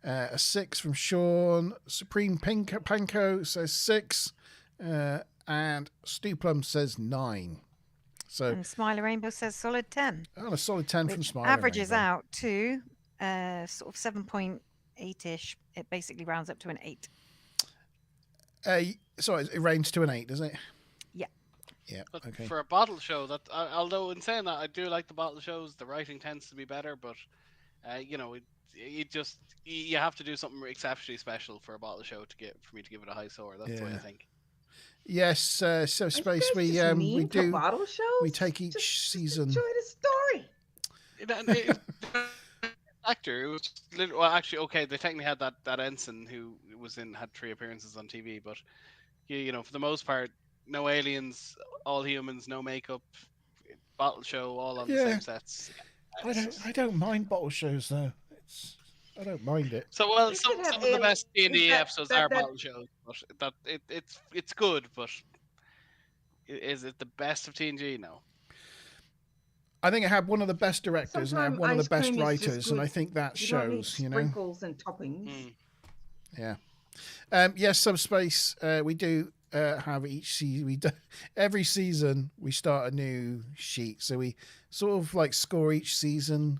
a 6 from Sean, Supreme Panko says 6, and Stu Plum says 9. So And Smiler Rainbow says solid 10. a solid 10 from Which Smiley averages Rainbow. out to sort of 7.8-ish. It basically rounds up to an 8. Sorry, it ranges to an 8, does it? Yeah. Yeah. But Okay. for a bottle show, that although in saying that, I do like the bottle shows. The writing tends to be better, but you have to do something exceptionally special for a bottle show for me to give it a high score. That's what I think. Yes, Subspace. We do. Bottle shows? We take each season. Enjoy the story. Actor, it was well, actually, okay. They technically had that ensign who had 3 appearances on TV, but for the most part, no aliens, all humans, no makeup, bottle show, all on the same sets. I don't mind bottle shows though. I don't mind it. So some of the best D&D episodes are bottle shows, but it's good. But is it the best of TNG? No. I think it had one of the best directors and it had one of the best cream is just writers, and I think that You don't need shows. sprinkles and toppings. Yeah. Yes, Subspace. We do have each season. Every season we start a new sheet, so we sort of like score each season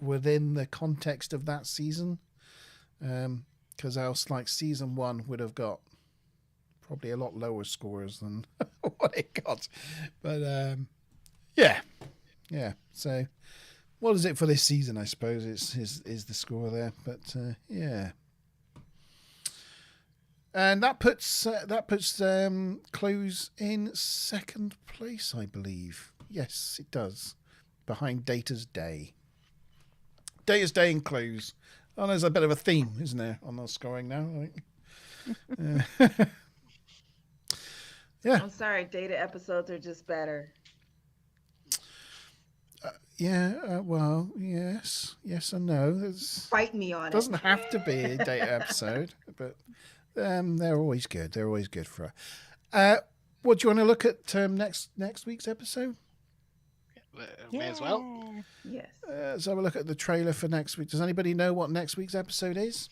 within the context of that season. Because else, like season 1 would have got probably a lot lower scores than what it got. But yeah. So, what is it for this season? I suppose is the score there. But yeah. And that puts Clues in second place, I believe. Yes, it does, behind Data's Day. Data's Day and Clues. Oh, there's a bit of a theme, isn't there, on the scoring now? Yeah. I'm sorry, Data episodes are just better. Well, yes and no. Fight me on it. Doesn't have to be a Data episode, but they're always good. They're always good for her. What do you want to look at next week's episode? May as well. Yes. Let's have a look at the trailer for next week. Does anybody know what next week's episode is?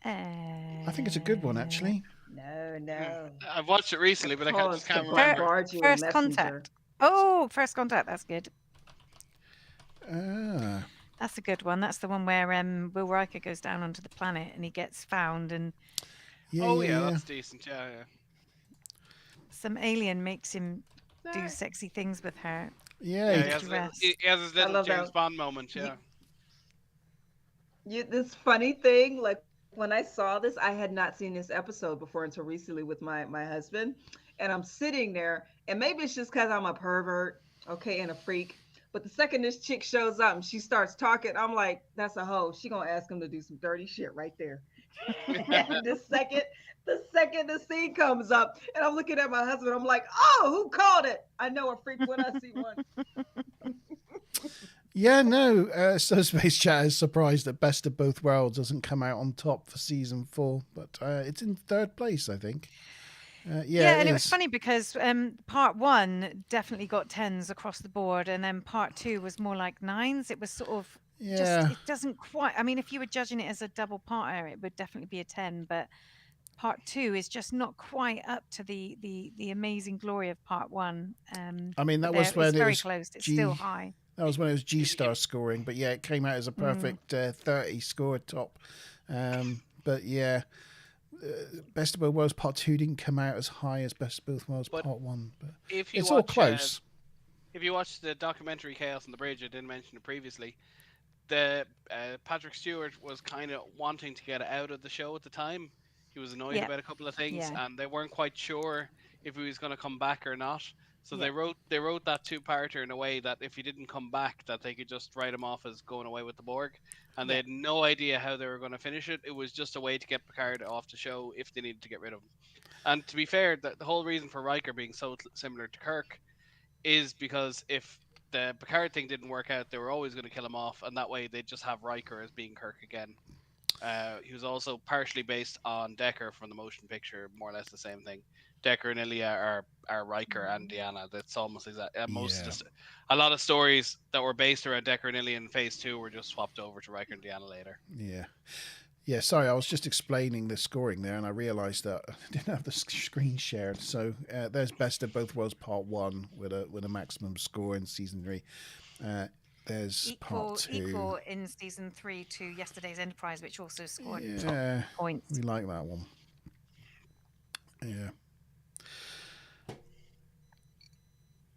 I think it's a good one, actually. No. I've watched it recently, but I Cause just can't to remember. bombard you with First messenger. Contact. Oh, First Contact. That's good. That's a good one. That's the one where Will Riker goes down onto the planet and he gets found, and That's decent. Yeah. some alien makes him do sexy things with her. Yeah. He has his little James Bond moment. Yeah. This funny thing, like when I saw this, I had not seen this episode before until recently with my husband, and I'm sitting there, and maybe it's just because I'm a pervert, okay, and a freak. But the second this chick shows up and she starts talking, I'm like, that's a hoe. She gonna ask him to do some dirty shit right there. And the second the scene comes up, and I'm looking at my husband, I'm like, oh, who called it? I know a freak when I see one. Yeah, no. So Space Chat is surprised that Best of Both Worlds doesn't come out on top for season 4, but it's in 3rd place, I think. And it was funny because part 1 definitely got 10s across the board, and then part 2 was more like 9s. It was sort of just, it doesn't quite. I mean, if you were judging it as a double parter, it would definitely be a 10, but part 2 is just not quite up to the amazing glory of part 1. I mean, that was when it's it very was close. It's still high. That was when it was G-Star scoring, but yeah, it came out as a perfect 30 score top. But yeah, Best of Both Worlds Part 2 didn't come out as high as Best of Both Worlds Part 1, but it's all close. If you watch the documentary Chaos on the Bridge, I didn't mention it previously, the Patrick Stewart was kind of wanting to get out of the show at the time. He was annoyed about a couple of things, and they weren't quite sure if he was going to come back or not. So they wrote that 2-parter in a way that if he didn't come back, that they could just write him off as going away with the Borg, and they had no idea how they were going to finish it. It was just a way to get Picard off the show if they needed to get rid of him. And to be fair, the whole reason for Riker being so similar to Kirk is because if the Picard thing didn't work out, they were always going to kill him off, and that way they'd just have Riker as being Kirk again. He was also partially based on Decker from the motion picture, more or less the same thing. Decker and Ilya are Riker and Deanna. That's almost exact. A lot of stories that were based around Decker and Ilya in Phase 2 were just swapped over to Riker and Deanna later. Yeah. Sorry, I was just explaining the scoring there, and I realised that I didn't have the screen shared. So there's Best of Both Worlds Part 1 with a maximum score in season 3. There's part 2. Equal in season 3 to Yesterday's Enterprise, which also scored top points. We like that one. Yeah.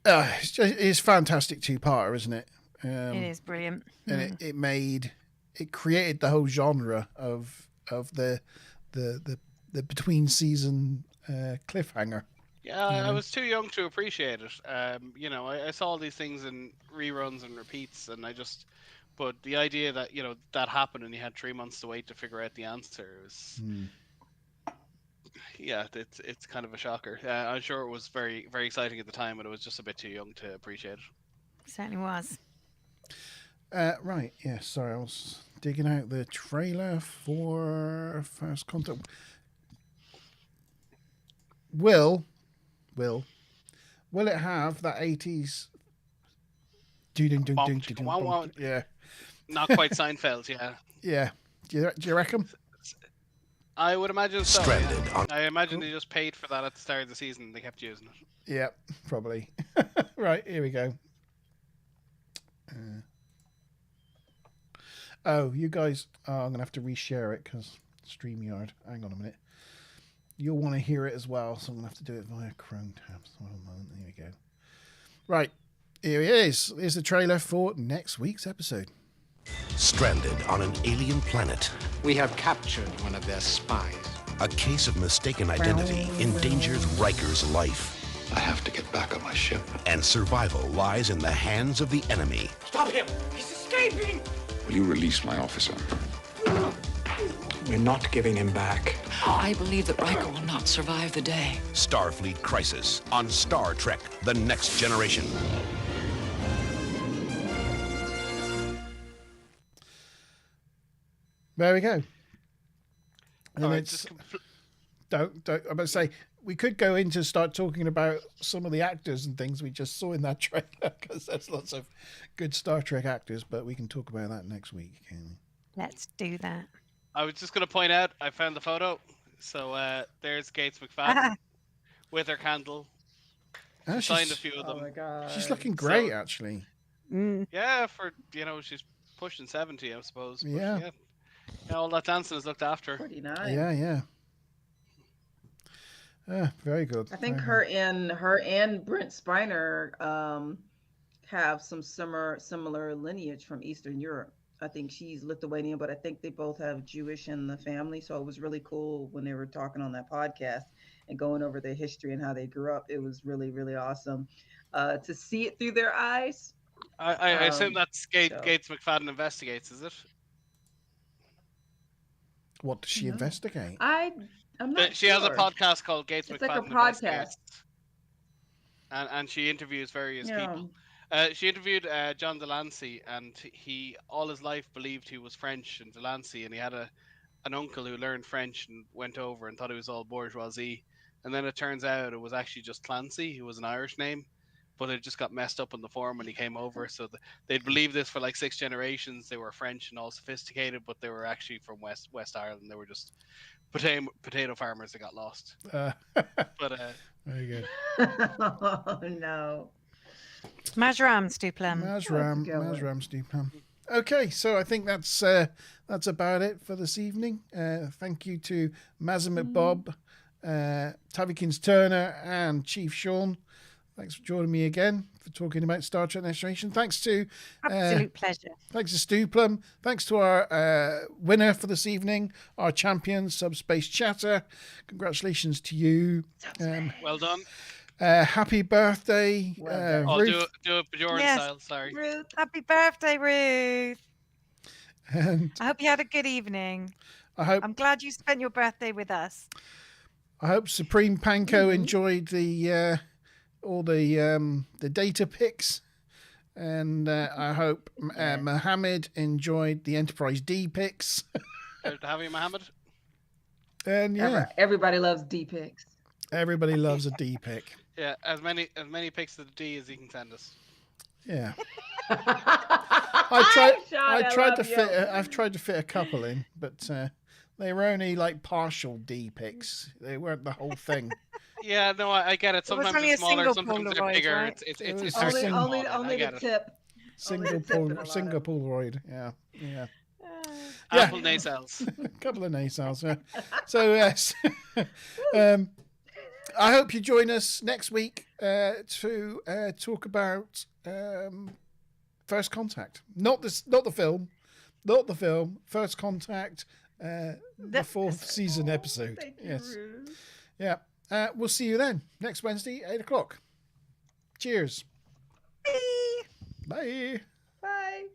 It's fantastic 2-parter, isn't it? It is brilliant, and it created the whole genre of the between season cliffhanger. Yeah, I was too young to appreciate it. I saw all these things in reruns and repeats, and but the idea that that happened and you had 3 months to wait to figure out the answer was. Yeah, it's kind of a shocker. I'm sure it was very, very exciting at the time, but it was just a bit too young to appreciate it. Certainly was. Right, yeah, sorry, I was digging out the trailer for First Contact. Will it have that 80s? Yeah. Not quite Seinfeld, yeah. Yeah. Do you reckon? I would imagine so. Stranded. Yeah. I imagine they just paid for that at the start of the season and they kept using it. Yeah, probably. Right, here we go. You guys, I'm going to have to reshare it because StreamYard. Hang on a minute. You'll want to hear it as well, so I'm going to have to do it via Chrome tabs. Hold on a moment. There we go. Right, here it is. Here's the trailer for next week's episode. Stranded on an alien planet. We have captured one of their spies. A case of mistaken identity endangers Riker's life. I have to get back on my ship. And survival lies in the hands of the enemy. Stop him! He's escaping! Will you release my officer? We're not giving him back. I believe that Riker will not survive the day. Starfleet Crisis on Star Trek: The Next Generation. There we go. And Oh, it's don't. I'm going to say we could go into start talking about some of the actors and things we just saw in that trailer, because there's lots of good Star Trek actors, but we can talk about that next week, can we? Let's do that. I was just going to point out, I found the photo. So there's Gates McFadden with her candle. She signed a few of them. Oh my god. She's looking great, actually. Yeah, for, she's pushing 70, I suppose. But Yeah. All that dancing is looked after. 49. Yeah. Very good. I think her and Brent Spiner have some similar lineage from Eastern Europe. I think she's Lithuanian, but I think they both have Jewish in the family. So it was really cool when they were talking on that podcast and going over their history and how they grew up. It was really, really awesome to see it through their eyes. I assume that's Gates McFadden Investigates, is it? What does she investigate? I'm not She has a podcast called Gates It's McFadden like a podcast. Investigates. And she interviews various Yeah. people. She interviewed John Delancey, and he all his life believed he was French and Delancey, and he had an uncle who learned French and went over and thought it was all bourgeoisie. And then it turns out it was actually just Clancy, who was an Irish name, but it just got messed up in the form when he came over. So they'd believed this for like 6 generations. They were French and all sophisticated, but they were actually from West Ireland. They were just potato farmers that got lost. Very good. Oh no. Majram Stuplam. Mazram Stuplam. Okay, so I think that's about it for this evening. Thank you to Mazamit Bob, Tavikins Turner, and Chief Sean. Thanks for joining me again for talking about Star Trek Next Generation. Thanks to absolute pleasure. Thanks to Stuplum. Thanks to our winner for this evening, our champion, Subspace Chatter. Congratulations to you. Well done. Happy birthday, I'll Ruth. do it Bjorn style. Sorry, Ruth. Happy birthday, Ruth. And I hope you had a good evening. I'm glad you spent your birthday with us. I hope Supreme Panko enjoyed the all the data pics, and I hope Mohammed enjoyed the Enterprise D pics. Good to have you, Mohammed. And everybody loves D pics. Everybody loves a D pic. Yeah, as many pics of the D as he can send us. Yeah. I've tried to fit a couple in, but they were only like partial D pics. They weren't the whole thing. Yeah, no, I get it. Sometimes it's smaller, sometimes they're bigger. Right? It's only the tip. Single Polaroid. Yeah. Apple nacelles. A couple of nacelles. Yeah. So I hope you join us next week to talk about First Contact. Not the film. First Contact, the 4th season episode. Yes. Yeah. We'll see you then next Wednesday, 8:00. Cheers. Bye. Bye. Bye.